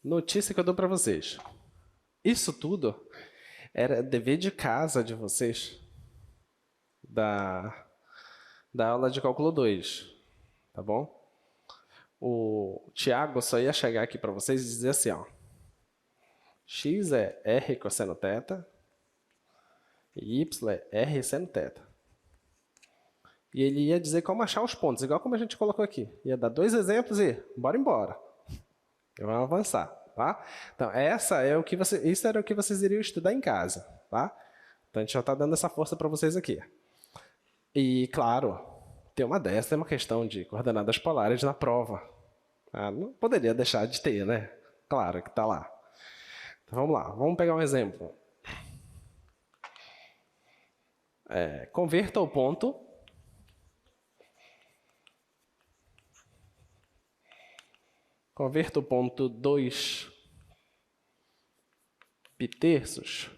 Notícia que eu dou para vocês. Isso tudo era dever de casa de vocês da aula de cálculo 2, tá bom? O Tiago só ia chegar aqui para vocês e dizer assim, ó, x é r cosseno θ e y é r seno θ. E ele ia dizer como achar os pontos, igual como a gente colocou aqui. Ia dar 2 exemplos e bora embora. E vamos avançar, tá? Então, isso era o que vocês iriam estudar em casa, tá? Então, a gente já está dando essa força para vocês aqui. E, claro, tem uma questão de coordenadas polares na prova. Não poderia deixar de ter, né? Claro que está lá. Então, vamos lá, vamos pegar um exemplo. Converta o ponto Converta o ponto 2 π-terços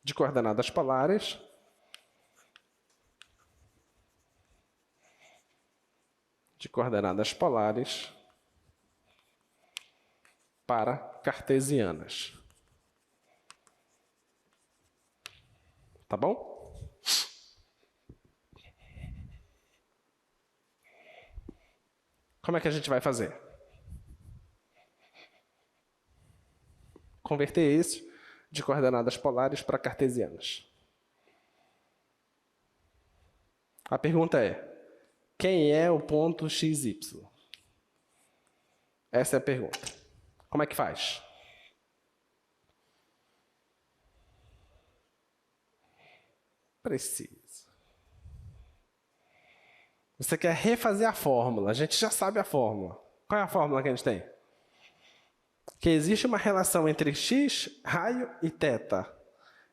de coordenadas polares para cartesianas. Tá bom? Como é que a gente vai fazer? Converter isso de coordenadas polares para cartesianas. A pergunta é, quem é o ponto xy? Essa é a pergunta. Como é que faz? Precisa. Você quer refazer a fórmula, a gente já sabe a fórmula. Qual é a fórmula que a gente tem? Que existe uma relação entre x, raio e θ.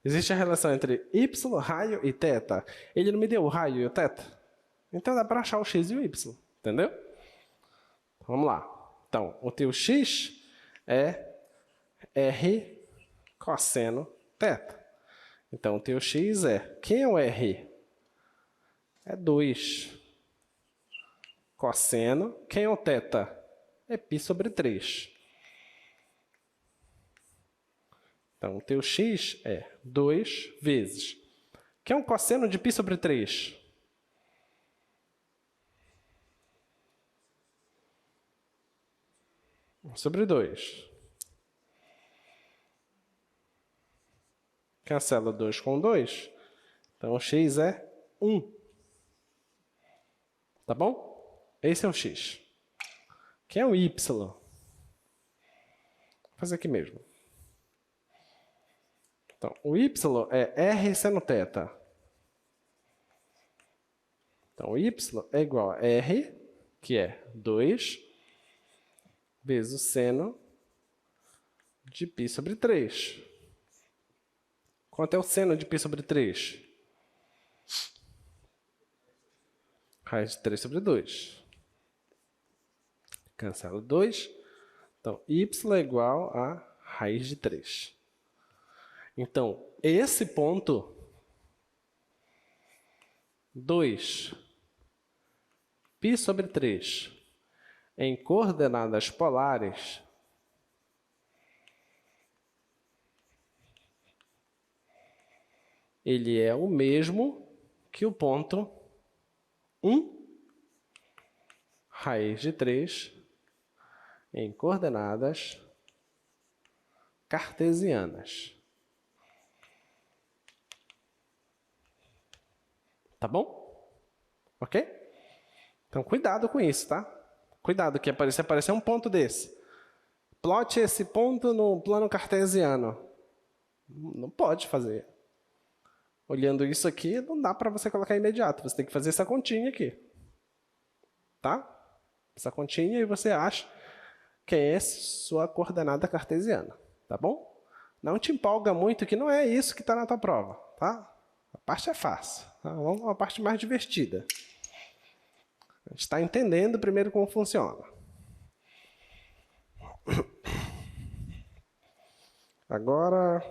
Existe a relação entre y, raio e θ. Ele não me deu o raio e o θ? Então dá para achar o x e o y, entendeu? Vamos lá. Então, o teu x é r cosseno θ. Então, o teu x é... Quem é o r? É 2 cosseno. Quem é o θ? É π sobre 3. Então, o teu x é 2 vezes. Que é um cosseno de π sobre 3? Sobre 2. Cancela 2 com 2. Então, o x é 1. Tá bom? Esse é o x. Quem é o y? Vou fazer aqui mesmo. Então, o y é r seno θ. Então, o y é igual a r, que é 2, vezes o seno de π sobre 3. Quanto é o seno de π sobre 3? Raiz de 3 sobre 2. Cancela 2. Então, y é igual a raiz de 3. Então, esse ponto, 2 π sobre 3, em coordenadas polares, ele é o mesmo que o ponto 1 raiz de 3 em coordenadas cartesianas. Tá bom? Ok? Então, cuidado com isso, tá? Cuidado que se aparecer um ponto desse. Plote esse ponto no plano cartesiano. Não pode fazer. Olhando isso aqui, não dá para você colocar imediato. Você tem que fazer essa continha aqui. Tá? Essa continha e você acha que é sua coordenada cartesiana. Tá bom? Não te empolga muito que não é isso que está na tua prova. Tá? A parte é fácil. Tá? Vamos para a parte mais divertida. A gente está entendendo primeiro como funciona. Agora...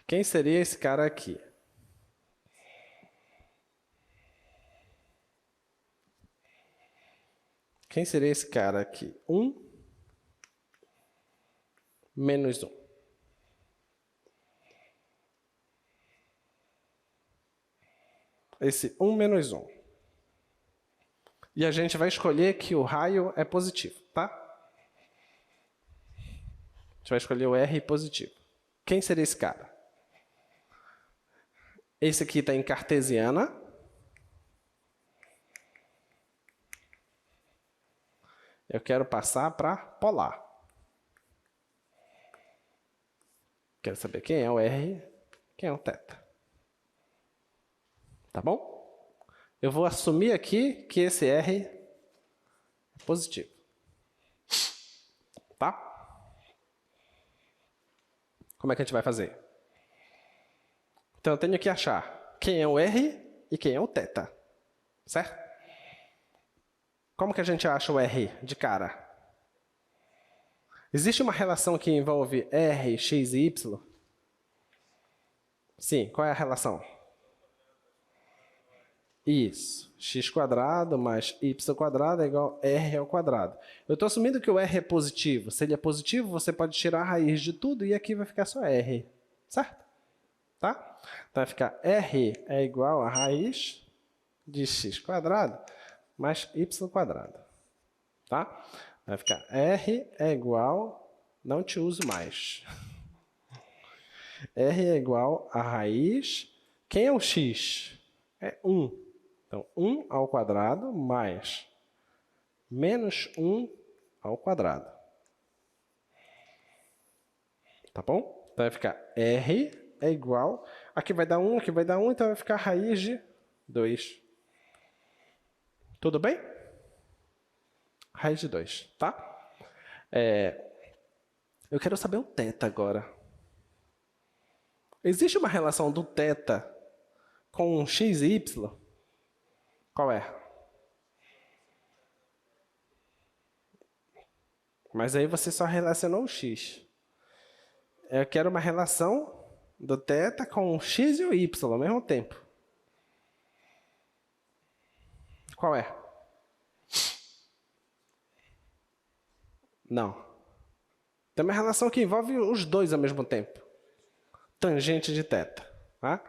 quem seria esse cara aqui? Quem seria esse cara aqui? 1 menos 1. Esse 1 menos 1. E a gente vai escolher que o raio é positivo, tá? A gente vai escolher o R positivo. Quem seria esse cara? Esse aqui está em cartesiana. Eu quero passar para polar. Quero saber quem é o R, quem é o θ. Tá bom? Eu vou assumir aqui que esse R é positivo. Tá? Como é que a gente vai fazer? Então, eu tenho que achar quem é o R e quem é o θ. Certo? Como que a gente acha o R de cara? Existe uma relação que envolve R, x e y? Sim, qual é a relação? Isso. x² mais y² é igual a r ao quadrado. Eu estou assumindo que o r é positivo. Se ele é positivo, você pode tirar a raiz de tudo e aqui vai ficar só r. Certo? Tá? Então vai ficar r é igual a raiz de x² mais y². Tá? Vai ficar r é igual... não te uso mais. R é igual a raiz... quem é o x? É 1. Então, 1 ao quadrado mais menos 1 ao quadrado. Tá bom? Então, vai ficar R é igual... aqui vai dar 1, aqui vai dar 1, então vai ficar raiz de 2. Tudo bem? Raiz de 2, tá? Eu quero saber o θ agora. Existe uma relação do θ com x e y? Qual é? Mas aí você só relacionou o x. Eu quero uma relação do θ com o x e o y ao mesmo tempo. Qual é? Não. Tem uma relação que envolve os dois ao mesmo tempo. Tangente de θ. Tá?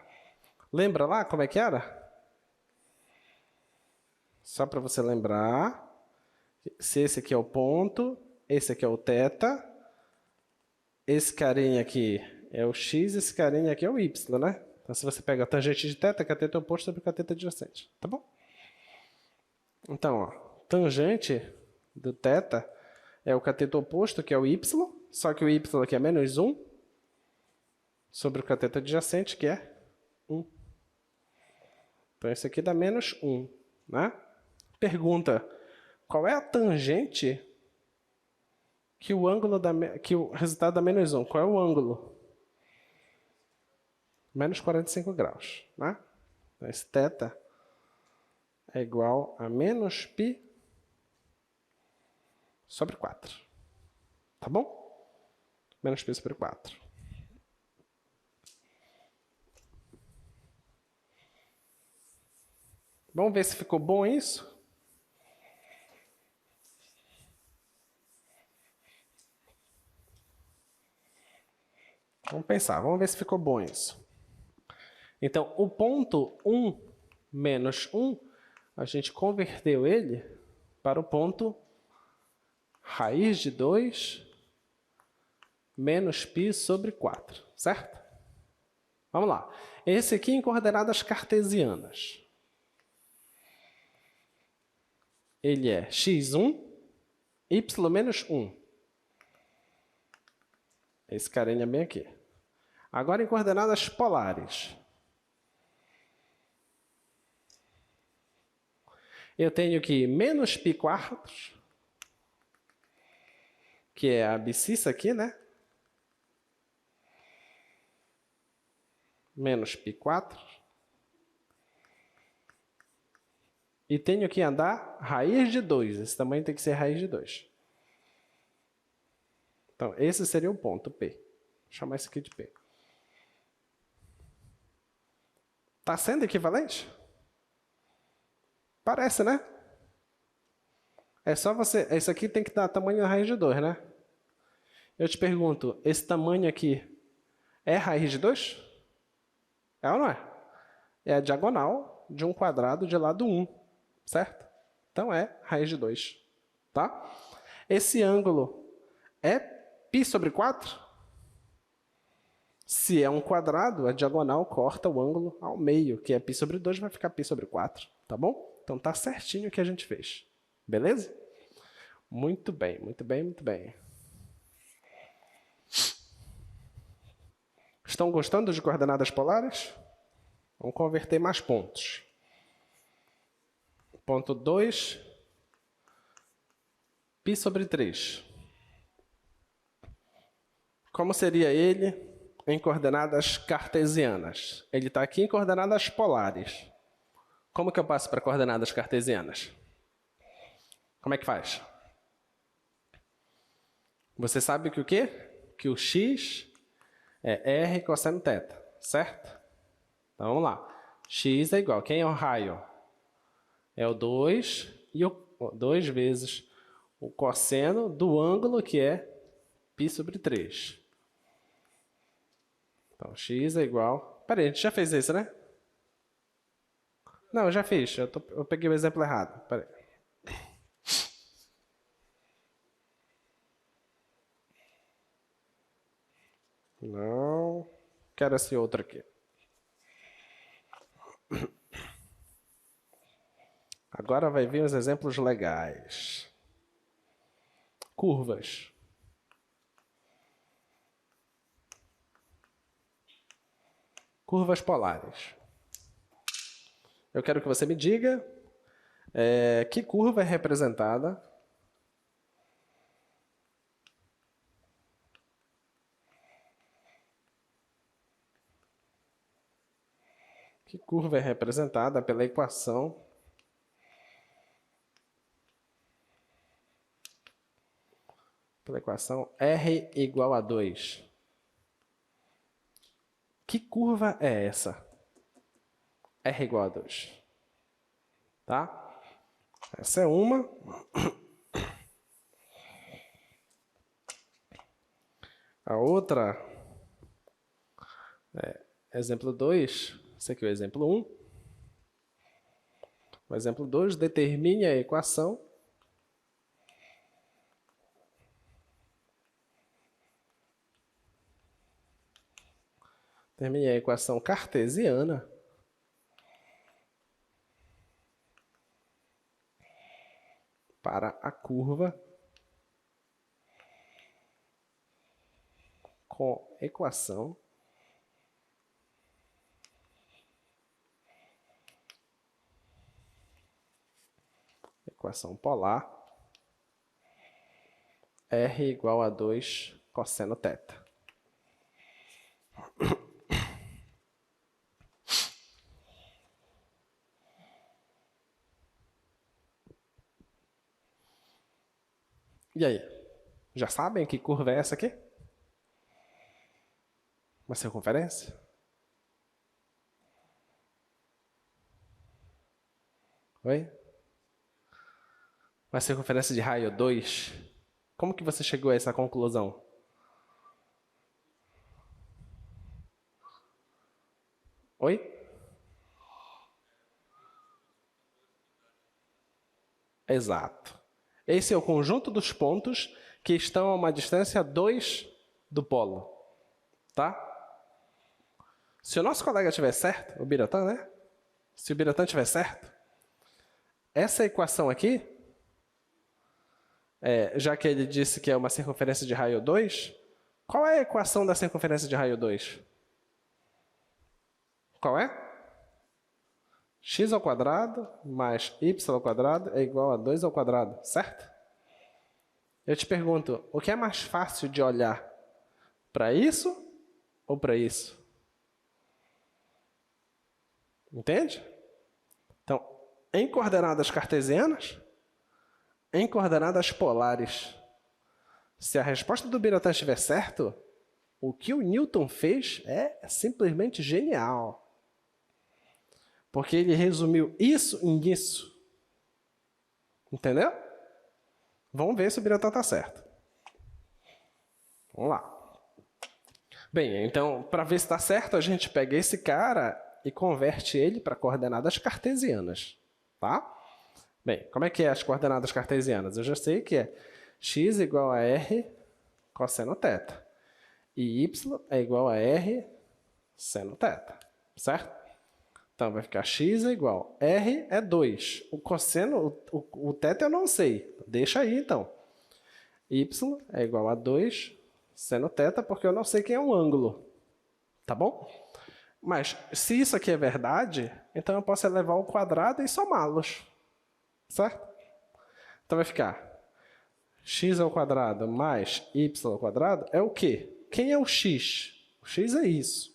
Lembra lá como é que era? Só para você lembrar. Se esse aqui é o ponto, esse aqui é o θ, esse carinha aqui é o x, esse carinha aqui é o y, né? Então, se você pega a tangente de θ, cateto oposto sobre cateto adjacente. Tá bom? Então, ó, tangente do θ é o cateto oposto, que é o y, só que o y aqui é menos 1, sobre o cateto adjacente, que é 1. Então, isso aqui dá menos 1, né? Pergunta, qual é a tangente que o resultado dá menos 1? Qual é o ângulo? Menos 45 graus, né? Então, esse θ é igual a menos π sobre 4. Tá bom? Menos π sobre 4. Vamos ver se ficou bom isso? Vamos pensar, vamos ver se ficou bom isso. Então, o ponto 1 menos 1, a gente converteu ele para o ponto raiz de 2 menos π sobre 4, certo? Vamos lá. Esse aqui em coordenadas cartesianas. Ele é x1, y menos 1. Esse carinha bem aqui. Agora em coordenadas polares. Eu tenho aqui menos π quartos, que é a abscissa aqui, né? Menos π 4. E tenho que andar raiz de 2. Esse tamanho tem que ser raiz de 2. Então, esse seria o ponto P. Vou chamar esse aqui de P. Está sendo equivalente? Parece, né? É só você... Esse aqui tem que dar tamanho da raiz de 2, né? Eu te pergunto, esse tamanho aqui é raiz de 2? É ou não é? É a diagonal de um quadrado de lado 1, certo? Então, é raiz de 2, tá? Esse ângulo é π sobre 4? Se é um quadrado, a diagonal corta o ângulo ao meio, que é π sobre 2, vai ficar π sobre 4, tá bom? Então, tá certinho o que a gente fez. Beleza? Muito bem, muito bem, muito bem. Estão gostando de coordenadas polares? Vamos converter mais pontos. Ponto 2, π sobre 3. Como seria ele em coordenadas cartesianas? Ele está aqui em coordenadas polares. Como que eu passo para coordenadas cartesianas? Como é que faz? Você sabe que o quê? Que o x é r cosseno θ, certo? Então, vamos lá. X é igual. Quem é o raio? É o 2 e o 2 vezes o cosseno do ângulo, que é π sobre 3. Então, x é igual... Peraí, a gente já fez isso, né? Não, eu já fiz. Eu peguei o exemplo errado. Peraí. Não. Quero esse outro aqui. Agora vai vir os exemplos legais. Curvas. Curvas polares. Eu quero que você me diga que curva é representada pela equação R igual a 2. Que curva é essa? R igual a 2. Tá? Essa é uma. A outra, exemplo 2, esse aqui é o exemplo 1. O exemplo 2, determine a equação cartesiana para a curva com equação polar R igual a 2 cosseno θ. E aí? Já sabem que curva é essa aqui? Uma circunferência? Oi? Uma circunferência de raio 2? Como que você chegou a essa conclusão? Oi? Exato. Esse é o conjunto dos pontos que estão a uma distância 2 do polo. Tá? Se o nosso colega tiver certo, o Biratã, né? Se o Biratã tiver certo, essa equação aqui, já que ele disse que é uma circunferência de raio 2, qual é a equação da circunferência de raio 2? Qual é? X ao quadrado mais y ao quadrado é igual a 2 ao quadrado, certo? Eu te pergunto, o que é mais fácil de olhar? Para isso ou para isso? Entende? Então, em coordenadas cartesianas, em coordenadas polares, se a resposta do Biratã estiver certo, o que o Newton fez é simplesmente genial. Porque ele resumiu isso nisso. Entendeu? Vamos ver se o Biratã está certo. Vamos lá. Bem, então, para ver se está certo, a gente pega esse cara e converte ele para coordenadas cartesianas. Tá? Bem, como é que é as coordenadas cartesianas? Eu já sei que é x igual a r cosseno θ. E y é igual a r seno θ. Certo? Então, vai ficar x é igual. R é 2. O cosseno, o θ eu não sei. Deixa aí, então. Y é igual a 2 seno θ, porque eu não sei quem é um ângulo. Tá bom? Mas, se isso aqui é verdade, então eu posso elevar ao quadrado e somá-los. Certo? Então, vai ficar x ao quadrado mais y ao quadrado é o quê? Quem é o x? O x é isso.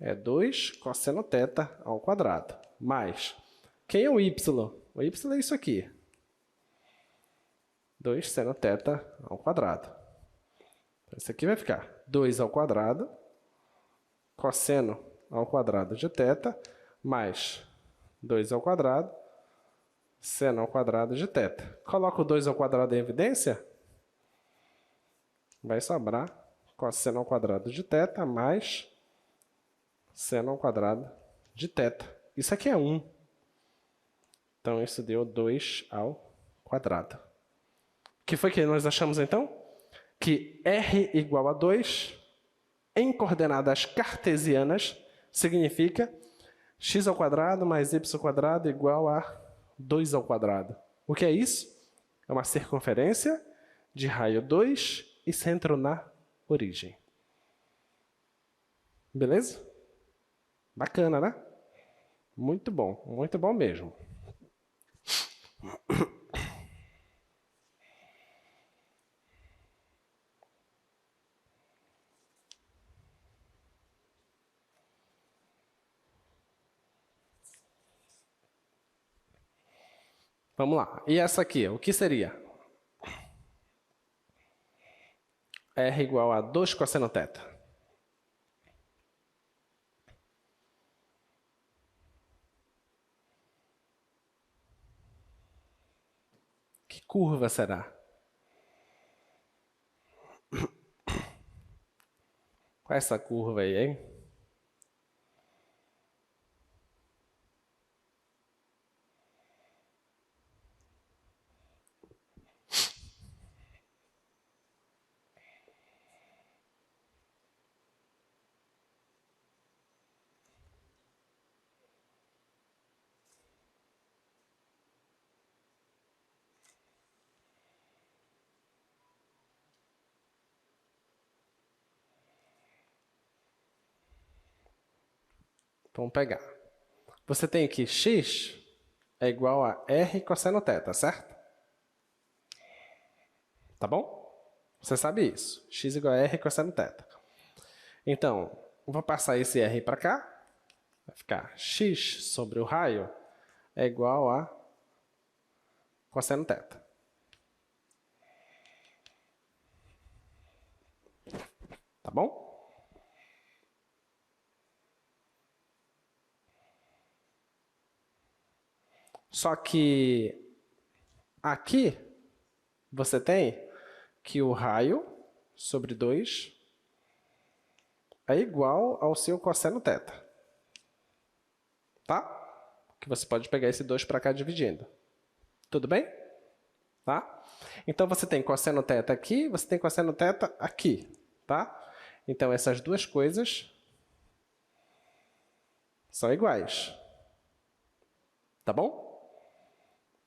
É 2 cosseno θ ao quadrado. Mais, quem é o y? O y é isso aqui. 2 seno θ ao quadrado. Isso aqui vai ficar 2 ao quadrado, cosseno ao quadrado de θ, mais 2 ao quadrado, seno ao quadrado de θ. Coloca o 2 ao quadrado em evidência, vai sobrar cosseno ao quadrado de θ mais seno ao quadrado de θ. Isso aqui é 1. Então, isso deu 2 ao quadrado. O que foi que nós achamos, então? Que r igual a 2, em coordenadas cartesianas, significa x ao quadrado mais y ao quadrado igual a 2 ao quadrado. O que é isso? É uma circunferência de raio 2 e centro na origem. Beleza? Bacana, né? Muito bom mesmo. Vamos lá. E essa aqui, o que seria? R igual a 2 cosseno θ. Que curva será? Qual é essa curva aí, hein? Vamos pegar. Você tem que x é igual a r cosseno θ, certo? Tá bom? Você sabe isso. X igual a r cosseno θ. Então, eu vou passar esse r para cá. Vai ficar x sobre o raio é igual a cosseno θ. Tá bom? Só que aqui você tem que o raio sobre 2 é igual ao seu cosseno θ. Tá? Que você pode pegar esse 2 para cá dividindo. Tudo bem? Tá? Então, você tem cosseno θ aqui, você tem cosseno θ aqui. Tá? Então, essas duas coisas são iguais. Tá bom?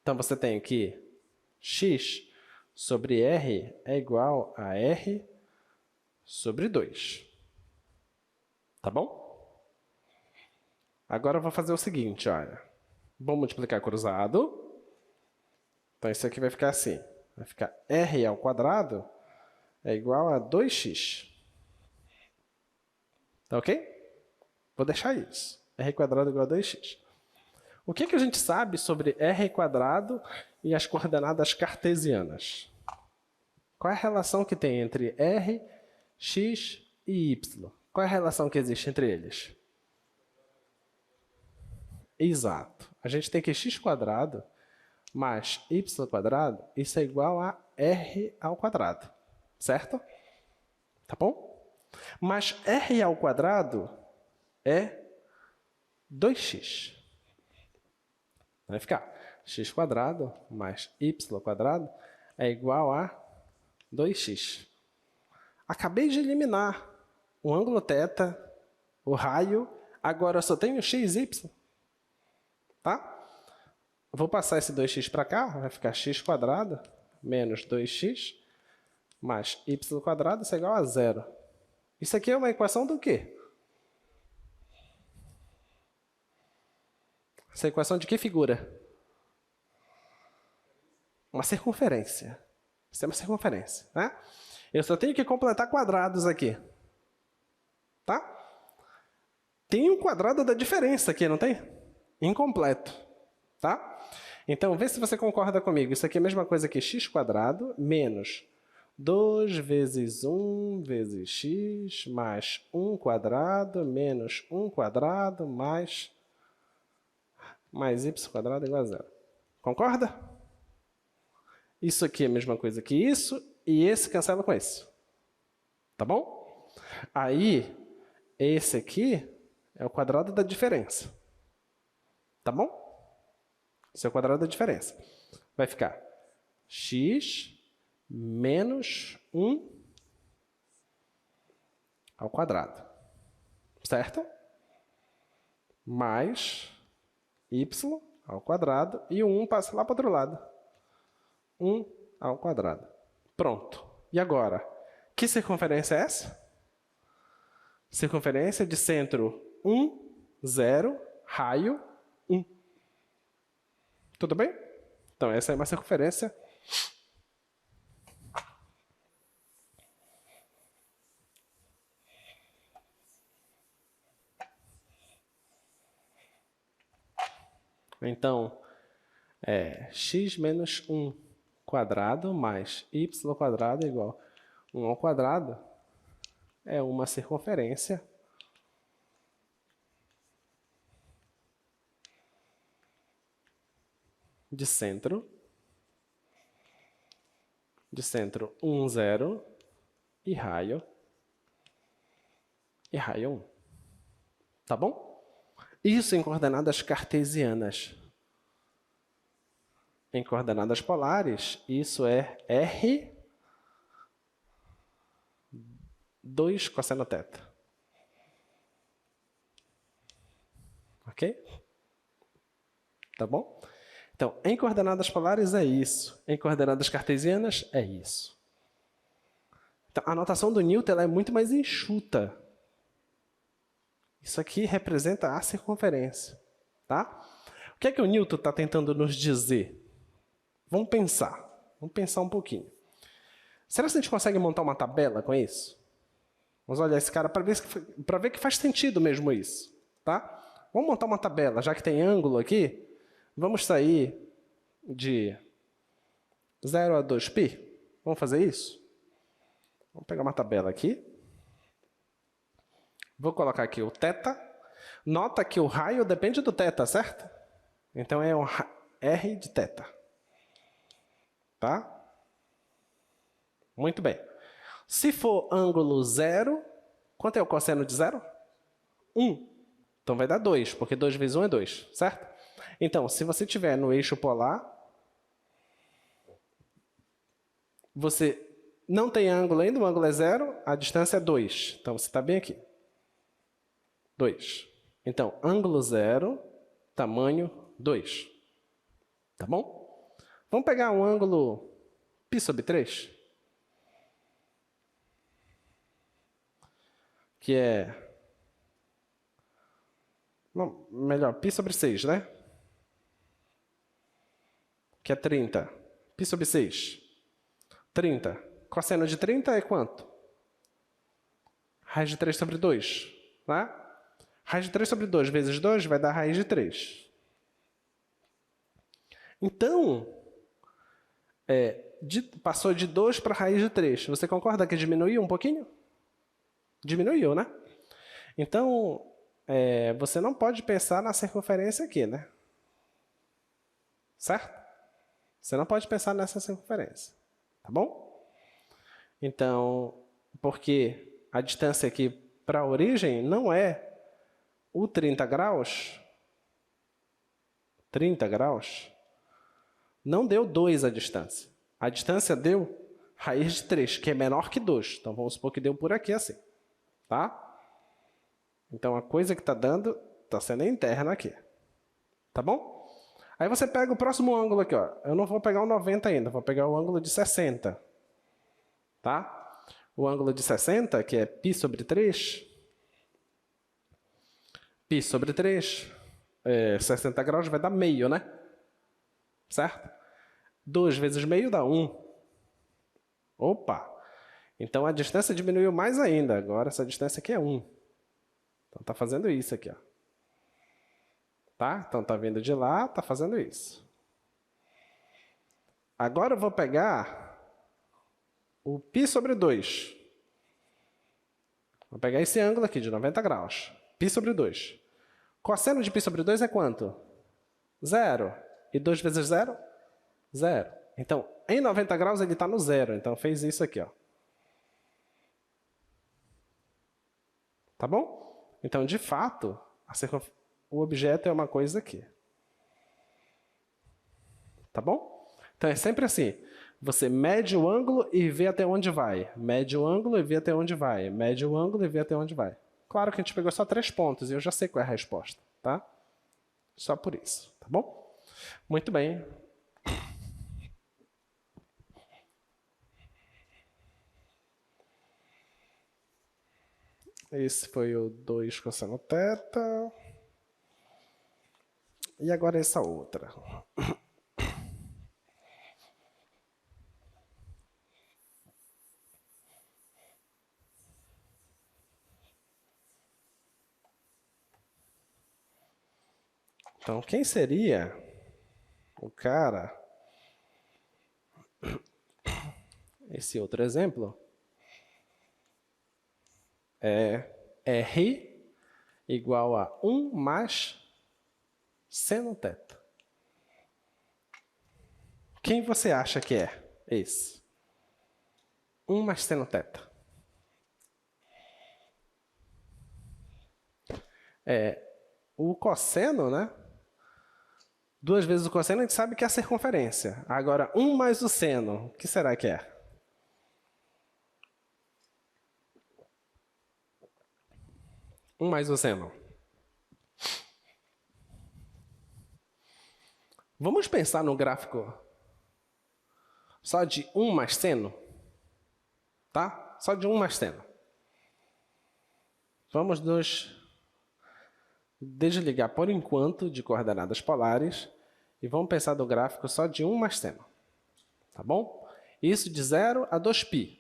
Então, você tem que x sobre r é igual a r sobre 2. Tá bom? Agora eu vou fazer o seguinte, olha. Vou multiplicar cruzado. Então, isso aqui vai ficar assim. Vai ficar r ao quadrado é igual a 2x. Tá ok? Vou deixar isso. R quadrado é igual a 2x. O que a gente sabe sobre r quadrado e as coordenadas cartesianas? Qual é a relação que tem entre r, x e y? Qual é a relação que existe entre eles? Exato. A gente tem que x quadrado mais y quadrado, isso é igual a r ao quadrado. Certo? Tá bom? Mas r ao quadrado é 2x. Vai ficar x quadrado mais y quadrado é igual a 2x. Acabei de eliminar o ângulo θ, o raio, agora eu só tenho x e y. Tá? Vou passar esse 2x para cá, vai ficar x quadrado menos 2x mais y quadrado, isso é igual a 0. Isso aqui é uma equação do quê? Essa equação de que figura? Uma circunferência. Isso é uma circunferência, né? Eu só tenho que completar quadrados aqui. Tá? Tem um quadrado da diferença aqui, não tem? Incompleto. Tá? Então, vê se você concorda comigo. Isso aqui é a mesma coisa que x quadrado menos 2 vezes 1 vezes x mais 1 quadrado menos 1 quadrado mais y quadrado igual a 0. Concorda? Isso aqui é a mesma coisa que isso, e esse cancela com esse. Tá bom? Aí, esse aqui é o quadrado da diferença. Tá bom? Esse é o quadrado da diferença. Vai ficar x menos 1 ao quadrado. Certo? Mais y ao quadrado, e o 1 passa lá para o outro lado. 1 ao quadrado. Pronto. E agora? Que circunferência é essa? Circunferência de centro 1, 0, raio 1. Tudo bem? Então, essa é uma circunferência. Então, x menos 1 quadrado mais y quadrado igual a 1 ao quadrado é uma circunferência de centro 1, 0 e raio 1. Tá bom? Isso em coordenadas cartesianas. Em coordenadas polares, isso é r 2 cosseno θ. Ok? Tá bom? Então, em coordenadas polares é isso. Em coordenadas cartesianas é isso. Então, a notação do Newton ela é muito mais enxuta. Isso aqui representa a circunferência, tá? O que é que o Newton está tentando nos dizer? Vamos pensar um pouquinho. Será que a gente consegue montar uma tabela com isso? Vamos olhar esse cara para ver que faz sentido mesmo isso, tá? Vamos montar uma tabela, já que tem ângulo aqui, vamos sair de 0 a 2π? Vamos fazer isso? Vamos pegar uma tabela aqui. Vou colocar aqui o θ. Nota que o raio depende do θ, certo? Então é um R de θ. Tá? Muito bem. Se for ângulo 0, quanto é o cosseno de 0? 1. Então vai dar 2, porque 2 vezes 1 é 2, certo? Então, se você estiver no eixo polar, você não tem ângulo ainda, o ângulo é 0, a distância é 2. Então, você está bem aqui. 2. Então, ângulo 0, tamanho 2. Tá bom? Vamos pegar um ângulo π/3, que é... Não, melhor, π/6, né? Que é 30. π/6. 30. Cosseno de 30 é quanto? Raiz de 3/2. Né? Raiz de 3/2 vezes 2 vai dar raiz de 3. Então, passou de 2 para raiz de 3. Você concorda que diminuiu um pouquinho? Diminuiu, né? Então, você não pode pensar na circunferência aqui, né? Certo? Você não pode pensar nessa circunferência. Tá bom? Então, porque a distância aqui para a origem não é o 30 graus. 30 graus não deu 2 a distância. A distância deu raiz de 3, que é menor que 2. Então, vamos supor que deu por aqui assim. Tá? Então, a coisa que está dando está sendo interna aqui. Tá bom? Aí você pega o próximo ângulo aqui. Ó. Eu não vou pegar o 90 ainda, vou pegar o ângulo de 60. Tá? O ângulo de 60, que é π/3. π/3, 60 graus vai dar meio, né? Certo? 2 vezes meio dá 1. Opa! Então, a distância diminuiu mais ainda. Agora, essa distância aqui é 1. Então, está fazendo isso aqui. Ó. Tá? Então, está vindo de lá, está fazendo isso. Agora, eu vou pegar o π/2. Vou pegar esse ângulo aqui, de 90 graus. π/2. Cosseno de π/2 é quanto? 0. E 2 vezes 0? 0. Então, em 90 graus, ele está no 0. Então, fez isso aqui. Ó. Tá bom? Então, de fato, o objeto é uma coisa aqui. Tá bom? Então, é sempre assim. Você mede o ângulo e vê até onde vai. Mede o ângulo e vê até onde vai. Mede o ângulo e vê até onde vai. Claro que a gente pegou só 3 pontos e eu já sei qual é a resposta. Tá? Só por isso. Tá bom? Muito bem. Esse foi o 2 cosseno θ. E agora essa outra. Então, quem seria o cara... Esse outro exemplo é R igual a 1 mais seno θ. Quem você acha que é esse? 1 mais seno θ. O cosseno, né? 2 vezes o cosseno, a gente sabe que é a circunferência. Agora, 1 mais o seno, o que será que é? Um mais o seno. Vamos pensar no gráfico só de 1 mais seno? Tá? Só de 1 mais seno. Vamos nos desligar por enquanto de coordenadas polares e vamos pensar do gráfico só de 1 mais seno. Tá bom? Isso de 0 a 2π.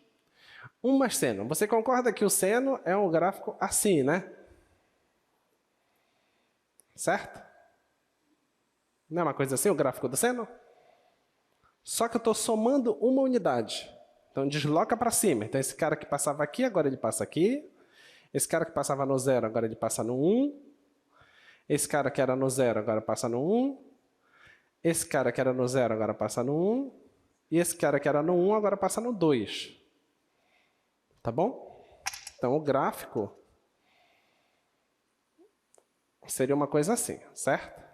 1 mais seno. Você concorda que o seno é um gráfico assim, né? Certo? Não é uma coisa assim o gráfico do seno? Só que eu estou somando uma unidade. Então, desloca para cima. Então, esse cara que passava aqui, agora ele passa aqui. Esse cara que passava no 0, agora ele passa no 1. Esse cara que era no 0, agora passa no 1. Esse cara que era no 0, agora passa no 1. E esse cara que era no 1, agora passa no 2. Tá bom? Então, o gráfico seria uma coisa assim, certo?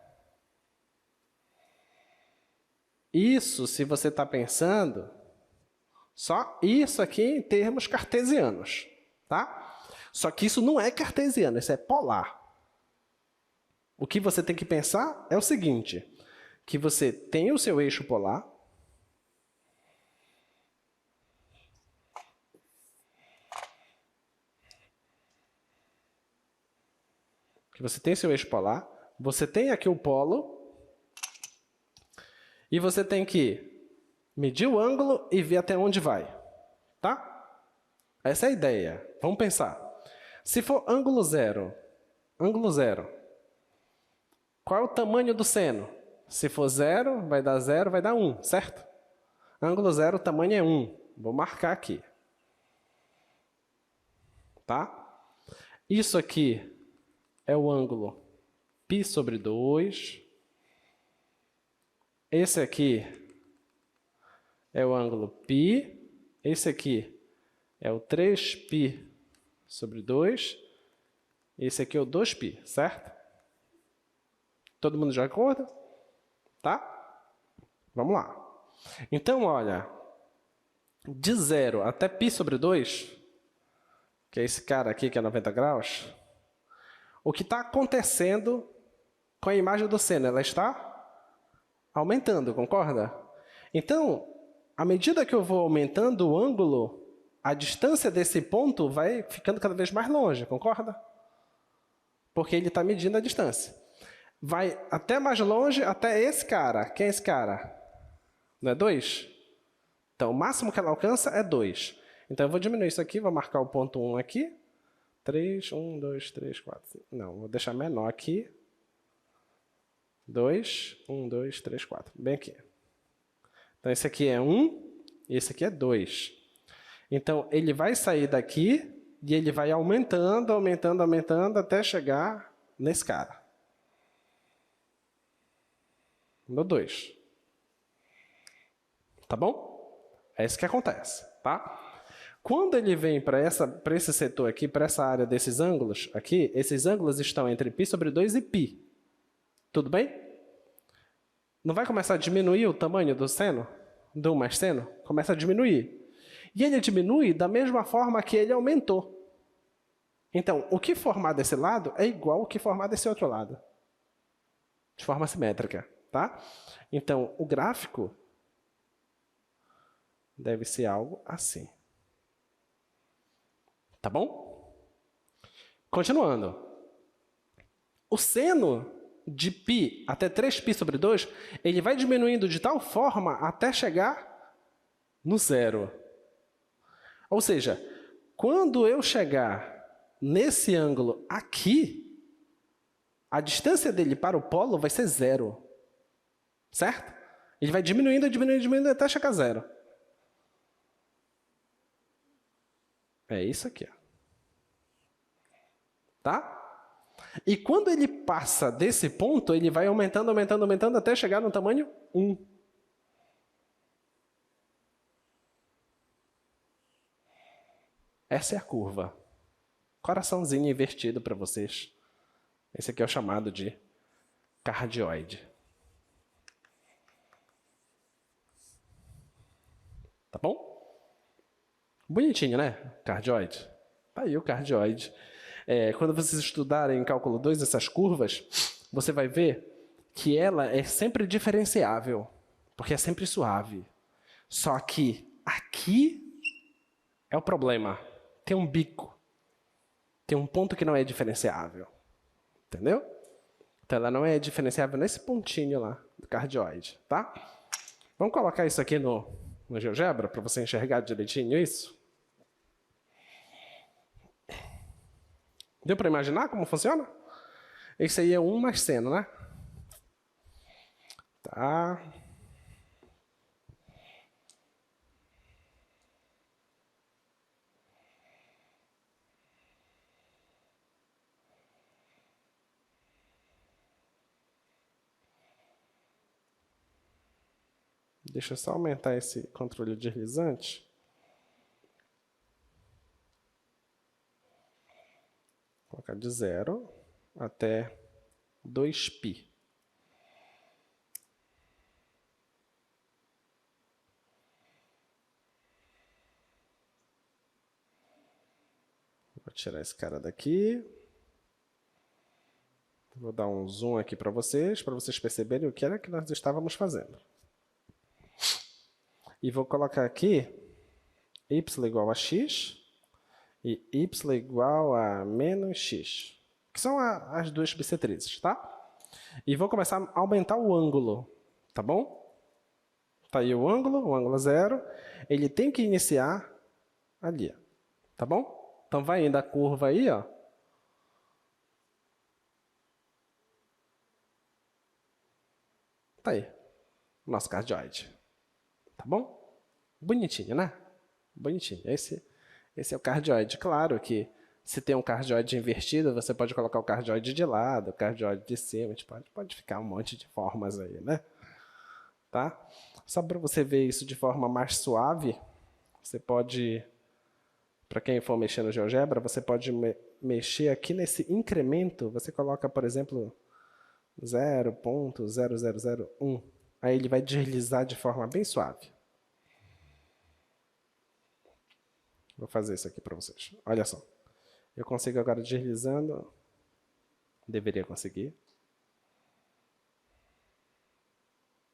Isso, se você está pensando, só isso aqui em termos cartesianos, tá? Só que isso não é cartesiano, isso é polar. O que você tem que pensar é o seguinte, que você tem o seu eixo polar, você tem aqui o polo, e você tem que medir o ângulo e ver até onde vai, tá? Essa é a ideia. Vamos pensar. Se for ângulo zero, qual é o tamanho do seno? Se for 0, vai dar 1, certo? Ângulo zero, o tamanho é 1. Vou marcar aqui. Tá? Isso aqui é o ângulo π sobre 2. Esse aqui é o ângulo π. Esse aqui é o 3π sobre 2. Esse aqui é o 2π, certo? Todo mundo já acorda? Tá? Vamos lá. Então, olha, de 0 até π sobre 2, que é esse cara aqui que é 90 graus, o que está acontecendo com a imagem do seno? Ela está aumentando, concorda? Então, à medida que eu vou aumentando o ângulo, a distância desse ponto vai ficando cada vez mais longe, concorda? Porque ele está medindo a distância. Vai até mais longe, até esse cara. Quem é esse cara? Não é 2? Então, o máximo que ela alcança é 2. Então, eu vou diminuir isso aqui, vou marcar o ponto 1 aqui. 3, 1, 2, 3, 4, 5. Não, vou deixar menor aqui. 2, 1, 2, 3, 4. Bem aqui. Então, esse aqui é 1 e esse aqui é 2. Então, ele vai sair daqui e ele vai aumentando, aumentando, aumentando até chegar nesse cara. No 2. Tá bom? É isso que acontece, tá? Quando ele vem para esse setor aqui, para essa área desses ângulos aqui, esses ângulos estão entre π sobre 2 e π. Tudo bem? Não vai começar a diminuir o tamanho do seno? Do 1 mais seno? Começa a diminuir. E ele diminui da mesma forma que ele aumentou. Então, o que formar desse lado é igual ao que formar desse outro lado. De forma simétrica, tá? Então, o gráfico deve ser algo assim. Tá bom? Continuando. O seno de π até 3π sobre 2, ele vai diminuindo de tal forma até chegar no 0. Ou seja, quando eu chegar nesse ângulo aqui, a distância dele para o polo vai ser 0. Certo? Ele vai diminuindo, diminuindo, diminuindo até chegar a 0. É isso aqui. Ó. Tá? E quando ele passa desse ponto, ele vai aumentando, aumentando, aumentando até chegar no tamanho 1. Essa é a curva. Coraçãozinho invertido para vocês. Esse aqui é o chamado de cardioide. Tá bom? Bonitinho, né? Cardioide. Tá aí o cardioide. Quando vocês estudarem em cálculo 2 essas curvas, você vai ver que ela é sempre diferenciável, porque é sempre suave. Só que aqui é o problema. Tem um bico. Tem um ponto que não é diferenciável. Entendeu? Então, ela não é diferenciável nesse pontinho lá do cardioide, tá? Vamos colocar isso aqui no GeoGebra para você enxergar direitinho isso? Deu para imaginar como funciona? Esse aí é 1 mais seno, né? Tá. Deixa eu só aumentar esse controle deslizante. Vou colocar de 0 até 2π. Vou tirar esse cara daqui. Vou dar um zoom aqui para vocês perceberem o que era que nós estávamos fazendo. E vou colocar aqui y igual a x e y igual a menos x, que são as duas bissetrizes, tá? E vou começar a aumentar o ângulo, tá bom? Tá aí o ângulo 0, ele tem que iniciar ali, tá bom? Então vai indo a curva aí, ó. Tá aí, nosso cardioide. Tá bom? Bonitinho, né? Bonitinho. Esse é o cardioide. Claro que se tem um cardioide invertido, você pode colocar o cardioide de lado, o cardioide de cima, a gente pode ficar um monte de formas aí, né? Tá? Só para você ver isso de forma mais suave, você pode, para quem for mexer no GeoGebra, você pode mexer aqui nesse incremento, você coloca, por exemplo, 0,0001. Aí ele vai deslizar de forma bem suave. Vou fazer isso aqui para vocês. Olha só. Eu consigo agora deslizando. Deveria conseguir.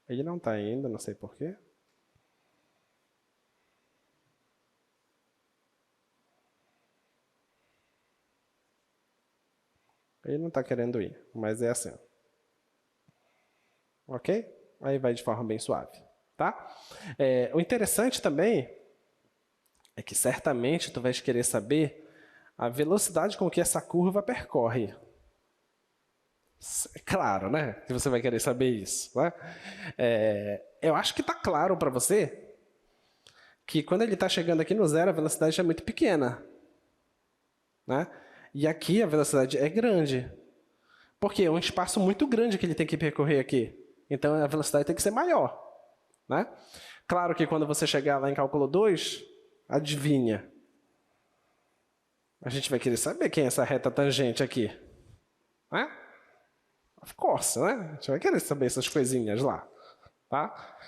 Ele não está indo, não sei porquê. Ele não está querendo ir, mas é assim. Ok? Aí vai de forma bem suave. Tá? O interessante também é que certamente tu vais querer saber a velocidade com que essa curva percorre. É claro, né? Que você vai querer saber isso. Né? Eu acho que está claro para você que quando ele está chegando aqui no 0, a velocidade é muito pequena. Né? E aqui a velocidade é grande. Porque é um espaço muito grande que ele tem que percorrer aqui. Então a velocidade tem que ser maior. Né? Claro que quando você chegar lá em cálculo 2, adivinha? A gente vai querer saber quem é essa reta tangente aqui. Né? Of course, né? A gente vai querer saber essas coisinhas lá. Tá?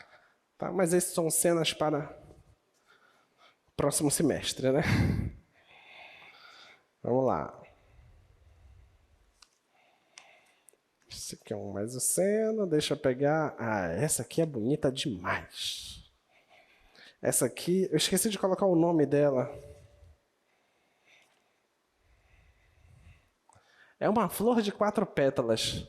Mas essas são cenas para o próximo semestre, né? Vamos lá. Esse aqui é um mais o seno. Deixa eu pegar... essa aqui é bonita demais. Essa aqui... Eu esqueci de colocar o nome dela. É uma flor de 4 pétalas.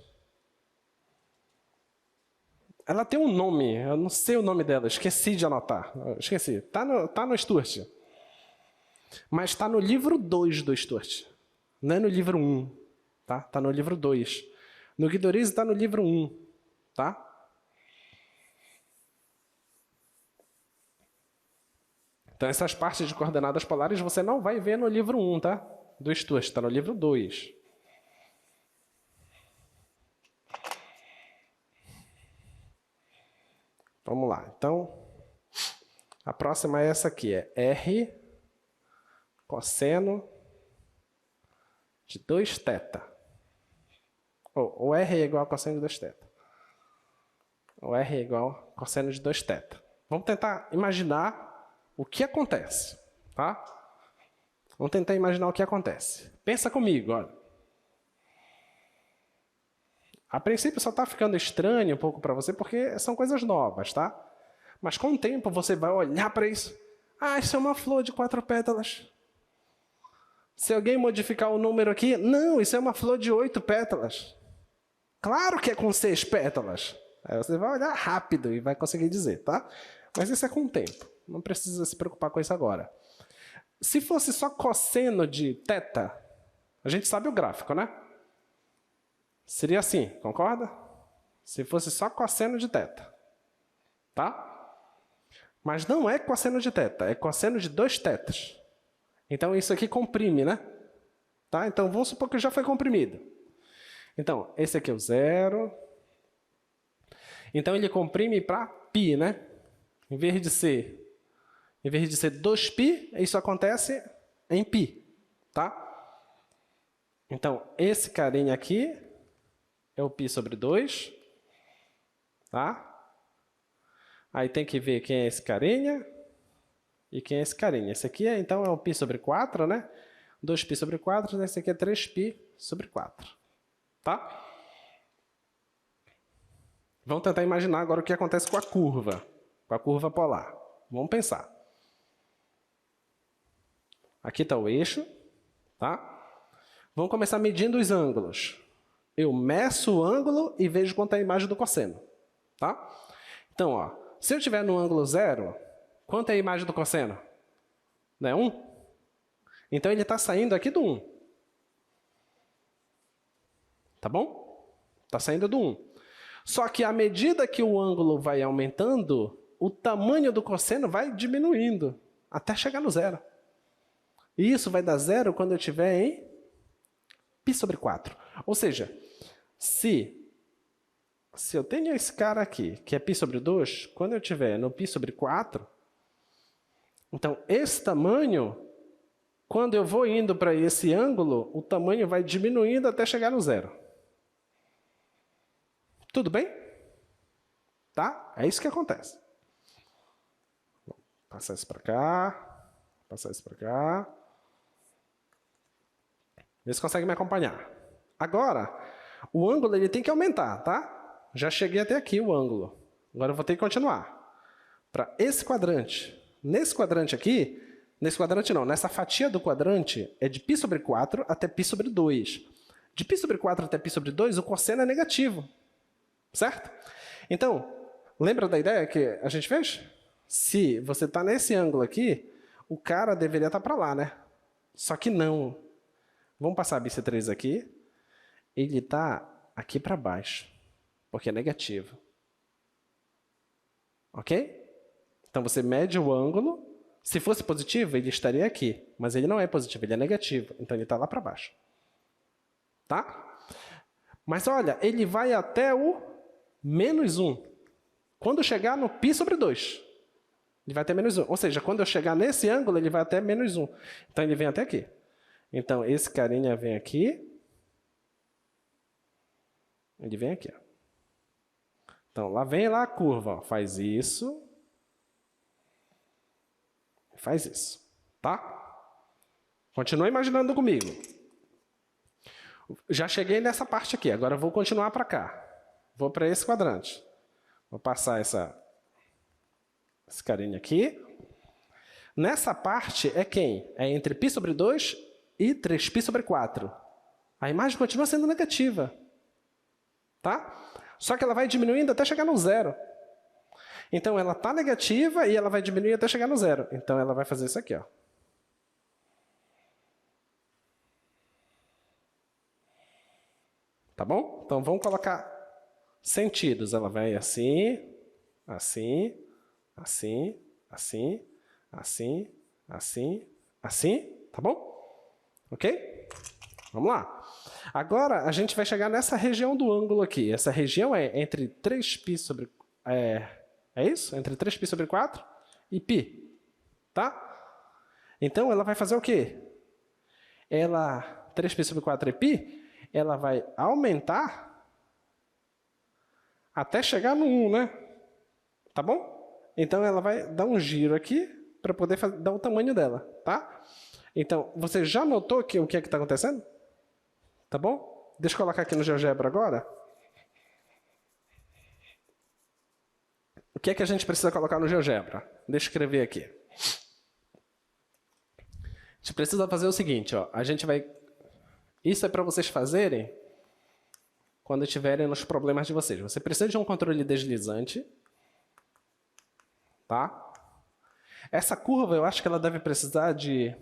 Ela tem um nome. Eu não sei o nome dela. Esqueci de anotar. Esqueci. Tá no Sturt. Mas está no livro 2 do Sturt. Não é no livro 1. Tá? Tá no livro 2. No Guidorize está no livro 1. Tá? Então, essas partes de coordenadas polares você não vai ver no livro 1, tá? Do Sturt. Está no livro 2. Vamos lá. Então, a próxima é essa aqui. É R cosseno de 2θ. O R é igual a cosseno de 2θ. O R é igual a cosseno de 2θ. Vamos tentar imaginar o que acontece. Tá? Vamos tentar imaginar o que acontece. Pensa comigo, olha. A princípio só está ficando estranho um pouco para você porque são coisas novas, tá? Mas com o tempo você vai olhar para isso. Isso é uma flor de 4 pétalas. Se alguém modificar o número aqui, não, isso é uma flor de 8 pétalas. Claro que é com 6 pétalas. Aí você vai olhar rápido e vai conseguir dizer, tá? Mas isso é com o tempo. Não precisa se preocupar com isso agora. Se fosse só cosseno de θ, a gente sabe o gráfico, né? Seria assim, concorda? Se fosse só cosseno de θ. Tá? Mas não é cosseno de θ, é cosseno de 2 θs. Então isso aqui comprime, né? Tá? Então vamos supor que já foi comprimido. Então, esse aqui é o 0. Então ele comprime para π, né? Em vez de ser 2π, isso acontece em π, tá? Então, esse carinha aqui é o π sobre 2, tá? Aí tem que ver quem é esse carinha e quem é esse carinha. Esse aqui, então, é o π sobre 4, né? 2π sobre 4, esse aqui é 3π sobre 4, tá? Vamos tentar imaginar agora o que acontece com a curva polar. Vamos pensar. Aqui está o eixo, tá? Vamos começar medindo os ângulos. Eu meço o ângulo e vejo quanto é a imagem do cosseno, tá? Então, ó, se eu estiver no ângulo 0, quanto é a imagem do cosseno? Não é 1? Então, ele está saindo aqui do 1. Tá bom? Está saindo do 1. Só que à medida que o ângulo vai aumentando, o tamanho do cosseno vai diminuindo, até chegar no 0. E isso vai dar 0 quando eu estiver em π sobre 4. Ou seja, se eu tenho esse cara aqui, que é π sobre 2, quando eu estiver no π sobre 4, então esse tamanho, quando eu vou indo para esse ângulo, o tamanho vai diminuindo até chegar no 0. Tudo bem? Tá? É isso que acontece. Vou passar isso para cá, passar isso para cá. Vê se consegue me acompanhar. Agora, o ângulo ele tem que aumentar, tá? Já cheguei até aqui o ângulo. Agora eu vou ter que continuar. Para esse quadrante. Nesse quadrante aqui, nessa fatia do quadrante, é de π sobre 4 até π sobre 2. De π sobre 4 até π sobre 2, o cosseno é negativo. Certo? Então, lembra da ideia que a gente fez? Se você está nesse ângulo aqui, o cara deveria estar para lá, né? Só que não. Vamos passar a bic3 aqui. Ele está aqui para baixo, porque é negativo. Ok? Então, você mede o ângulo. Se fosse positivo, ele estaria aqui. Mas ele não é positivo, ele é negativo. Então, ele está lá para baixo. Tá? Mas, olha, ele vai até o menos 1. Quando chegar no π sobre 2, ele vai até menos 1. Ou seja, quando eu chegar nesse ângulo, ele vai até menos 1. Então, ele vem até aqui. Então, esse carinha vem aqui. Ele vem aqui. Ó. Então, lá vem lá a curva. Ó. Faz isso. Faz isso. Tá? Continua imaginando comigo. Já cheguei nessa parte aqui. Agora, eu vou continuar para cá. Vou para esse quadrante. Vou passar esse carinha aqui. Nessa parte é quem? É entre π sobre 2 e 3π sobre 4. A imagem continua sendo negativa. Tá? Só que ela vai diminuindo até chegar no 0. Então, ela está negativa e ela vai diminuir até chegar no 0. Então, ela vai fazer isso aqui. Ó. Tá bom? Então, vamos colocar sentidos. Ela vai assim, assim, assim, assim, assim, assim, assim. Tá bom? Ok? Vamos lá. Agora, a gente vai chegar nessa região do ângulo aqui. Essa região é entre 3π sobre... É isso? Entre 3π sobre 4 e π. Tá? Então, ela vai fazer o quê? 3π sobre 4 é π, ela vai aumentar até chegar no 1, né? Tá bom? Então, ela vai dar um giro aqui para poder dar o tamanho dela, tá? Então, você já notou que o que é que está acontecendo? Tá bom? Deixa eu colocar aqui no GeoGebra agora. O que é que a gente precisa colocar no GeoGebra? Deixa eu escrever aqui. A gente precisa fazer o seguinte, ó. A gente vai... Isso é para vocês fazerem quando estiverem nos problemas de vocês. Você precisa de um controle deslizante, tá? Essa curva, eu acho que ela deve precisar de...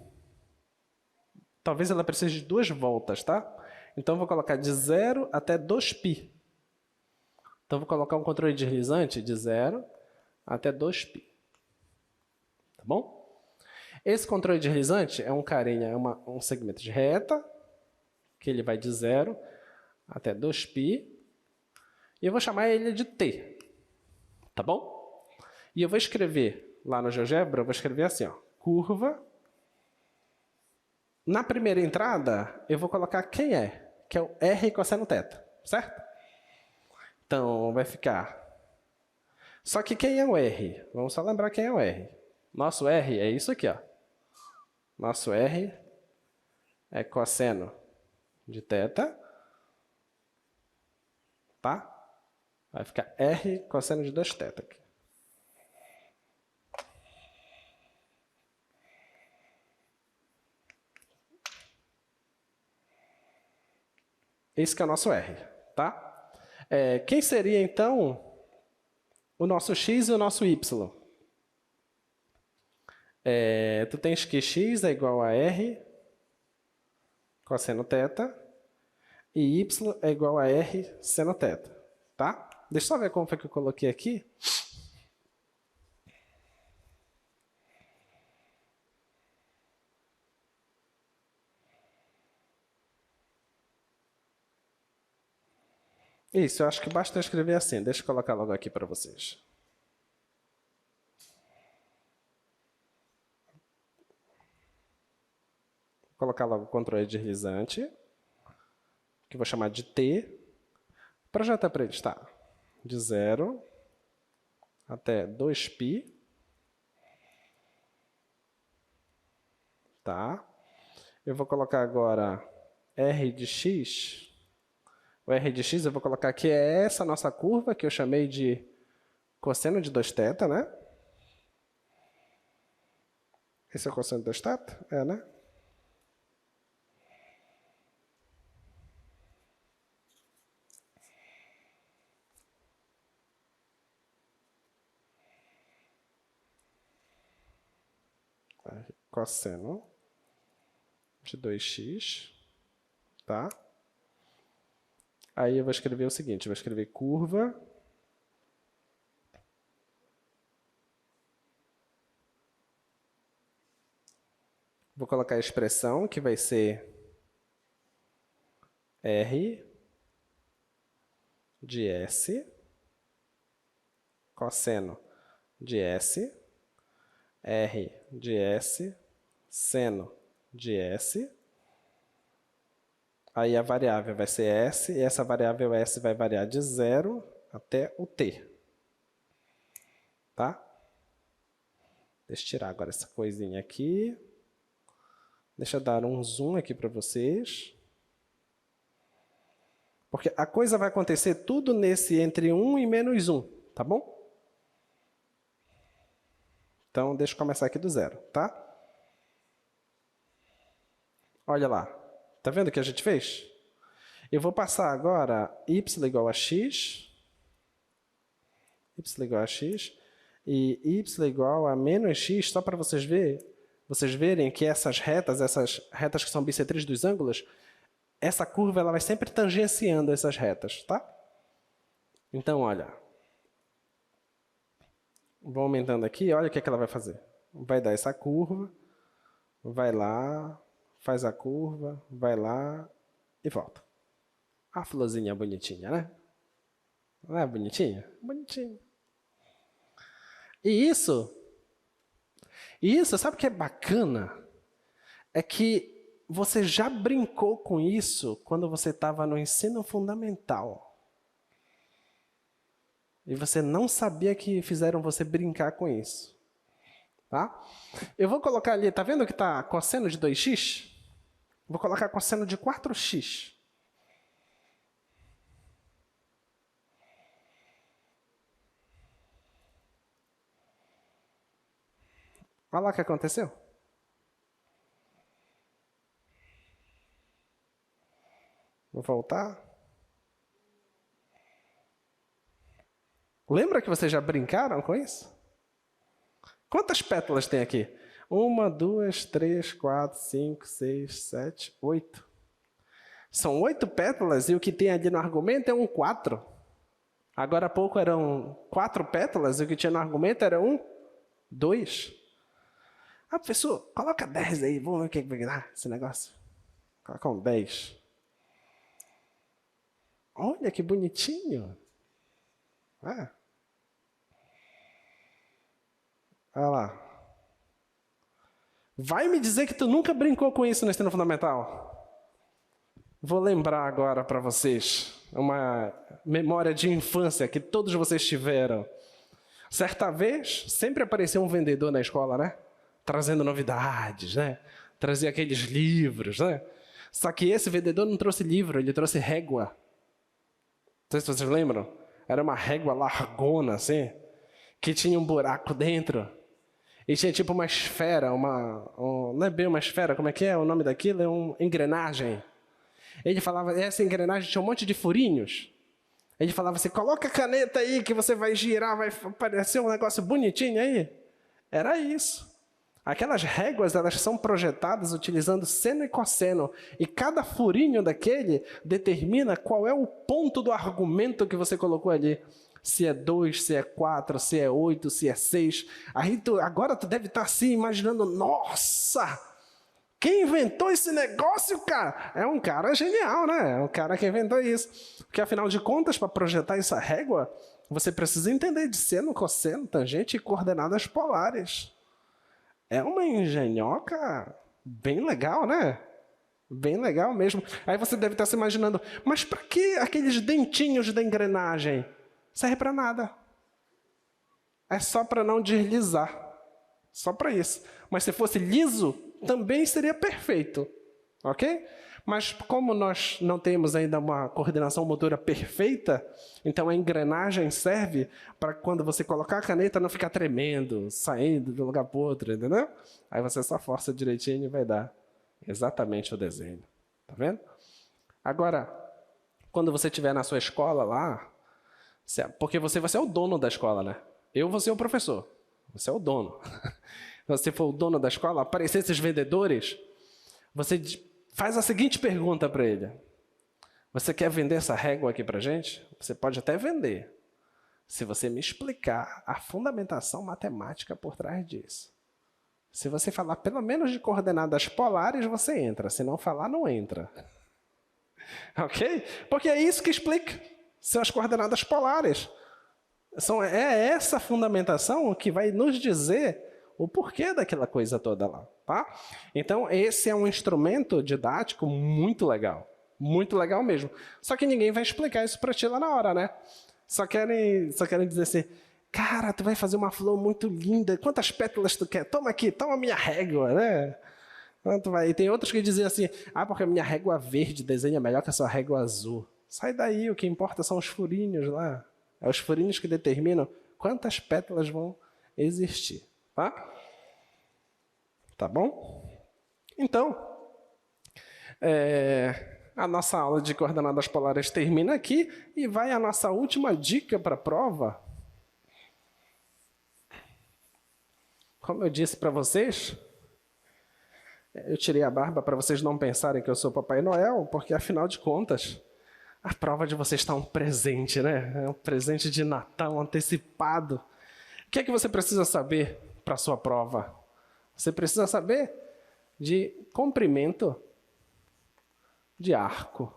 Talvez ela precise de 2 voltas, tá? Então, eu vou colocar de 0 até 2π. Então, eu vou colocar um controle deslizante de 0 até 2π. Tá bom? Esse controle deslizante é um carinha, é um segmento de reta, que ele vai de 0 até 2π. E eu vou chamar ele de t. Tá bom? E eu vou escrever, lá no GeoGebra, eu vou escrever assim, ó, curva. Na primeira entrada, eu vou colocar quem é, que é o R cosseno θ, certo? Então, vai ficar... Só que quem é o R? Vamos só lembrar quem é o R. Nosso R é isso aqui, ó. Nosso R é cosseno de θ, tá? Vai ficar R cosseno de 2θ aqui. Esse que é o nosso R, tá? Quem seria, então, o nosso x e o nosso y? Tu tens que x é igual a R cosseno θ e y é igual a R seno θ, tá? Deixa eu só ver como foi que eu coloquei aqui. Isso, eu acho que basta escrever assim. Deixa eu colocar logo aqui para vocês. Vou colocar logo o controle deslizante, que eu vou chamar de t. O projeto é para ele estar de 0 até 2π. Tá? Eu vou colocar agora R de x. O R de x eu vou colocar que é essa nossa curva, que eu chamei de cosseno de 2θ, né? Esse é o cosseno de 2θ? É, né? Cosseno de 2x, tá? Aí eu vou escrever o seguinte, eu vou escrever curva vou colocar a expressão que vai ser R de S cosseno de S, R de S, seno de S. Aí a variável vai ser S, e essa variável S vai variar de 0 até o t. Tá? Deixa eu tirar agora essa coisinha aqui. Deixa eu dar um zoom aqui para vocês. Porque a coisa vai acontecer tudo nesse entre 1 e menos 1, tá bom? Então, deixa eu começar aqui do 0, tá? Olha lá. Tá vendo o que a gente fez? Eu vou passar agora y igual a x, y igual a x, e y igual a menos x, só para vocês verem que essas retas que são bissetrizes dos ângulos, essa curva ela vai sempre tangenciando essas retas, tá? Então, olha. Vou aumentando aqui, olha o que ela vai fazer. Vai dar essa curva, vai lá, faz a curva, vai lá e volta. A florzinha bonitinha, né? Não é bonitinha? Bonitinha. E isso, sabe o que é bacana? É que você já brincou com isso quando você estava no ensino fundamental. E você não sabia que fizeram você brincar com isso. Tá? Eu vou colocar ali, tá vendo que está cosseno de 2x? Vou colocar cosseno de 4x. Olha lá o que aconteceu. Vou voltar. Lembra que vocês já brincaram com isso? Quantas pétalas tem aqui? 1, 2, 3, 4, 5, 6, 7, 8. São 8 pétalas e o que tem ali no argumento é um 4. Agora há pouco eram 4 pétalas e o que tinha no argumento era um 2. Ah, professor, coloca 10 aí, vamos ver o que vai dar esse negócio. Coloca um 10. Olha que bonitinho. Ah. Olha lá. Vai me dizer que tu nunca brincou com isso no ensino fundamental? Vou lembrar agora para vocês uma memória de infância que todos vocês tiveram. Certa vez, sempre aparecia um vendedor na escola, né? Trazendo novidades, né? Trazia aqueles livros, né? Só que esse vendedor não trouxe livro, ele trouxe régua. Não sei se vocês lembram. Era uma régua largona, assim, que tinha um buraco dentro. E tinha tipo uma esfera, não é bem uma esfera, como é que é o nome daquilo? É uma engrenagem. Ele falava, essa engrenagem tinha um monte de furinhos. Ele falava assim, coloca a caneta aí que você vai girar, vai aparecer um negócio bonitinho aí. Era isso. Aquelas réguas, elas são projetadas utilizando seno e cosseno. E cada furinho daquele determina qual é o ponto do argumento que você colocou ali. Se é 2, se é 4, se é 8, se é 6. Aí agora tu deve estar assim, imaginando, nossa, quem inventou esse negócio, cara? É um cara genial, né? É um cara que inventou isso. Porque, afinal de contas, para projetar essa régua, você precisa entender de seno, cosseno, tangente e coordenadas polares. É uma engenhoca bem legal, né? Bem legal mesmo. Aí você deve estar se imaginando, mas para que aqueles dentinhos da engrenagem? Serve para nada. É só para não deslizar. Só para isso. Mas se fosse liso, também seria perfeito. Ok? Mas como nós não temos ainda uma coordenação motora perfeita, então a engrenagem serve para quando você colocar a caneta não ficar tremendo, saindo de um lugar para o outro, entendeu? Aí você só força direitinho e vai dar exatamente o desenho. Tá vendo? Agora, quando você estiver na sua escola lá, porque você vai ser o dono da escola, né? Eu vou ser o professor. Você é o dono. Se você for o dono da escola, aparecer esses vendedores, você faz a seguinte pergunta para ele. Você quer vender essa régua aqui para a gente? Você pode até vender, se você me explicar a fundamentação matemática por trás disso. Se você falar pelo menos de coordenadas polares, você entra. Se não falar, não entra. Ok? Porque é isso que explica. São as coordenadas polares. É essa fundamentação que vai nos dizer o porquê daquela coisa toda lá. Tá? Então, esse é um instrumento didático muito legal. Muito legal mesmo. Só que ninguém vai explicar isso para ti lá na hora, né? Só querem dizer assim, cara, tu vai fazer uma flor muito linda, quantas pétalas tu quer? Toma aqui, toma minha régua, né? E tem outros que dizem assim, porque a minha régua verde desenha melhor que a sua régua azul. Sai daí, o que importa são os furinhos lá. É os furinhos que determinam quantas pétalas vão existir. Tá? Tá bom? Então, a nossa aula de coordenadas polares termina aqui e vai a nossa última dica para a prova. Como eu disse para vocês, eu tirei a barba para vocês não pensarem que eu sou Papai Noel, porque, afinal de contas, a prova de vocês está um presente, né? É um presente de Natal antecipado. O que é que você precisa saber para a sua prova? Você precisa saber de comprimento de arco.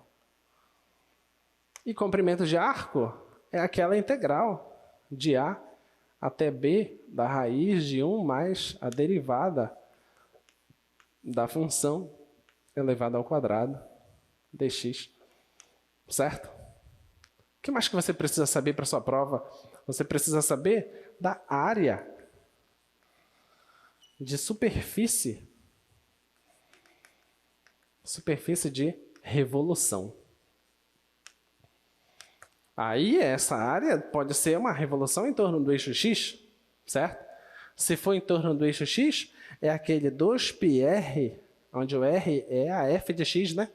E comprimento de arco é aquela integral de A até B da raiz de 1 mais a derivada da função elevada ao quadrado dx. Certo? O que mais que você precisa saber para a sua prova? Você precisa saber da área de superfície de revolução. Aí, essa área pode ser uma revolução em torno do eixo x, certo? Se for em torno do eixo x, é aquele 2πr, onde o r é a f de x, né?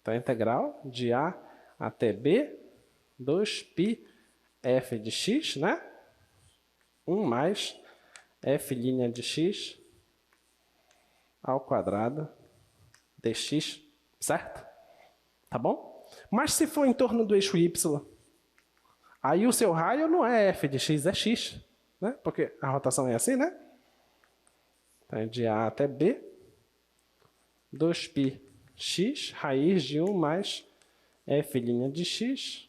Então, a integral de A até B, 2πr f de x, né? 1 mais f' de x ao quadrado dx, certo? Tá bom? Mas se for em torno do eixo y, aí o seu raio não é f de x, é x, né? Porque a rotação é assim, né? Então, é de A até B, 2π x, raiz de 1 mais f' de x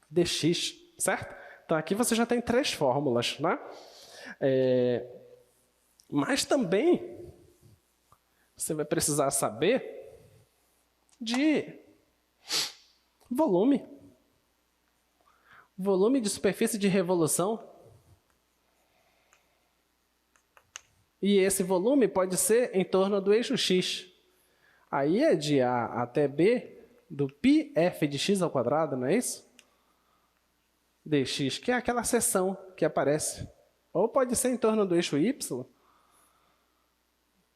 dx, certo? Então, aqui você já tem 3 fórmulas, né? Mas também você vai precisar saber de volume. Volume de superfície de revolução. E esse volume pode ser em torno do eixo x. Aí é de A até B do πf de x ao quadrado, não é isso? Dx, que é aquela seção que aparece. Ou pode ser em torno do eixo y. Em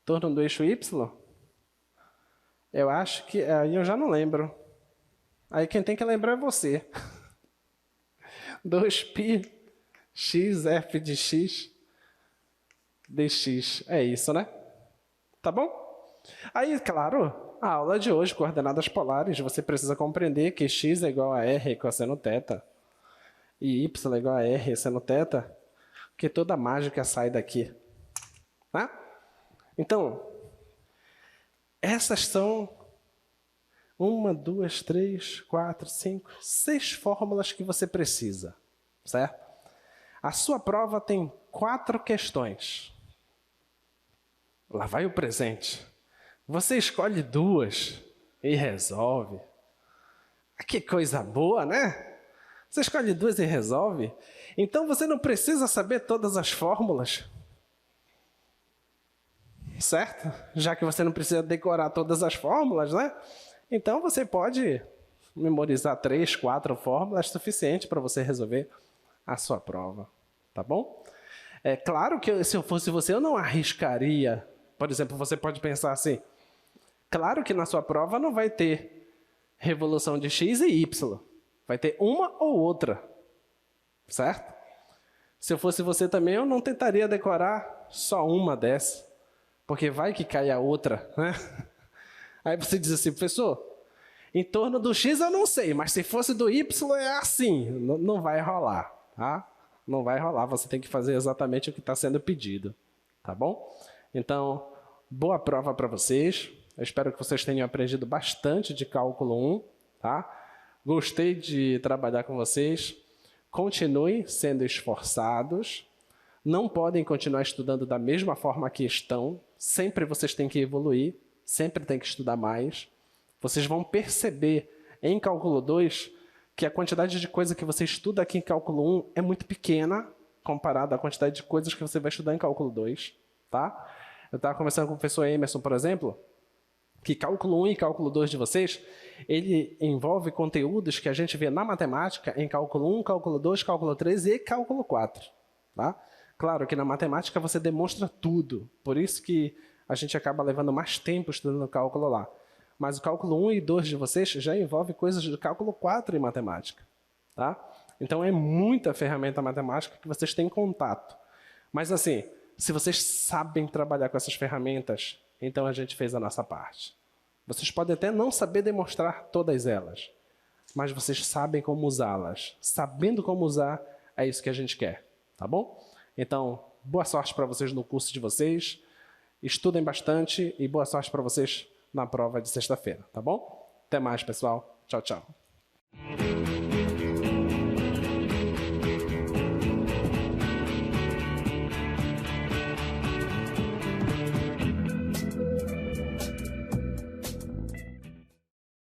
torno do eixo y. Eu acho que... Aí eu já não lembro. Aí quem tem que lembrar é você. 2π x f de x dx. É isso, né? Tá bom? Aí, claro, a aula de hoje, coordenadas polares, você precisa compreender que x é igual a r cosseno θ e y é igual a r seno θ, porque toda a mágica sai daqui. Tá? Então, essas são 1, 2, 3, 4, 5, 6 fórmulas que você precisa, certo? A sua prova tem 4 questões. Lá vai o presente. Você escolhe 2 e resolve. Que coisa boa, né? Você escolhe 2 e resolve. Então você não precisa saber todas as fórmulas. Certo? Já que você não precisa decorar todas as fórmulas, né? Então você pode memorizar 3, 4 fórmulas suficiente para você resolver a sua prova. Tá bom? É claro que se eu fosse você, eu não arriscaria. Por exemplo, você pode pensar assim, claro que na sua prova não vai ter revolução de x e y. Vai ter uma ou outra, certo? Se eu fosse você também, eu não tentaria decorar só uma dessas, porque vai que cai a outra, né? Aí você diz assim, professor, em torno do x eu não sei, mas se fosse do y é assim, não vai rolar, tá? Não vai rolar, você tem que fazer exatamente o que está sendo pedido, tá bom? Então, boa prova para vocês. Eu espero que vocês tenham aprendido bastante de cálculo 1, tá? Gostei de trabalhar com vocês. Continuem sendo esforçados. Não podem continuar estudando da mesma forma que estão. Sempre vocês têm que evoluir. Sempre tem que estudar mais. Vocês vão perceber em cálculo 2 que a quantidade de coisa que você estuda aqui em cálculo 1 é muito pequena comparada à quantidade de coisas que você vai estudar em cálculo 2. Tá? Eu estava conversando com o professor Emerson, por exemplo, que cálculo 1 e cálculo 2 de vocês, ele envolve conteúdos que a gente vê na matemática em cálculo 1, cálculo 2, cálculo 3 e cálculo 4. Tá? Claro que na matemática você demonstra tudo, por isso que a gente acaba levando mais tempo estudando cálculo lá. Mas o cálculo 1 e 2 de vocês já envolve coisas do cálculo 4 em matemática. Tá? Então é muita ferramenta matemática que vocês têm contato. Mas assim, se vocês sabem trabalhar com essas ferramentas, então a gente fez a nossa parte. Vocês podem até não saber demonstrar todas elas, mas vocês sabem como usá-las. Sabendo como usar, é isso que a gente quer, tá bom? Então, boa sorte para vocês no curso de vocês, estudem bastante e boa sorte para vocês na prova de sexta-feira, tá bom? Até mais, pessoal. Tchau, tchau.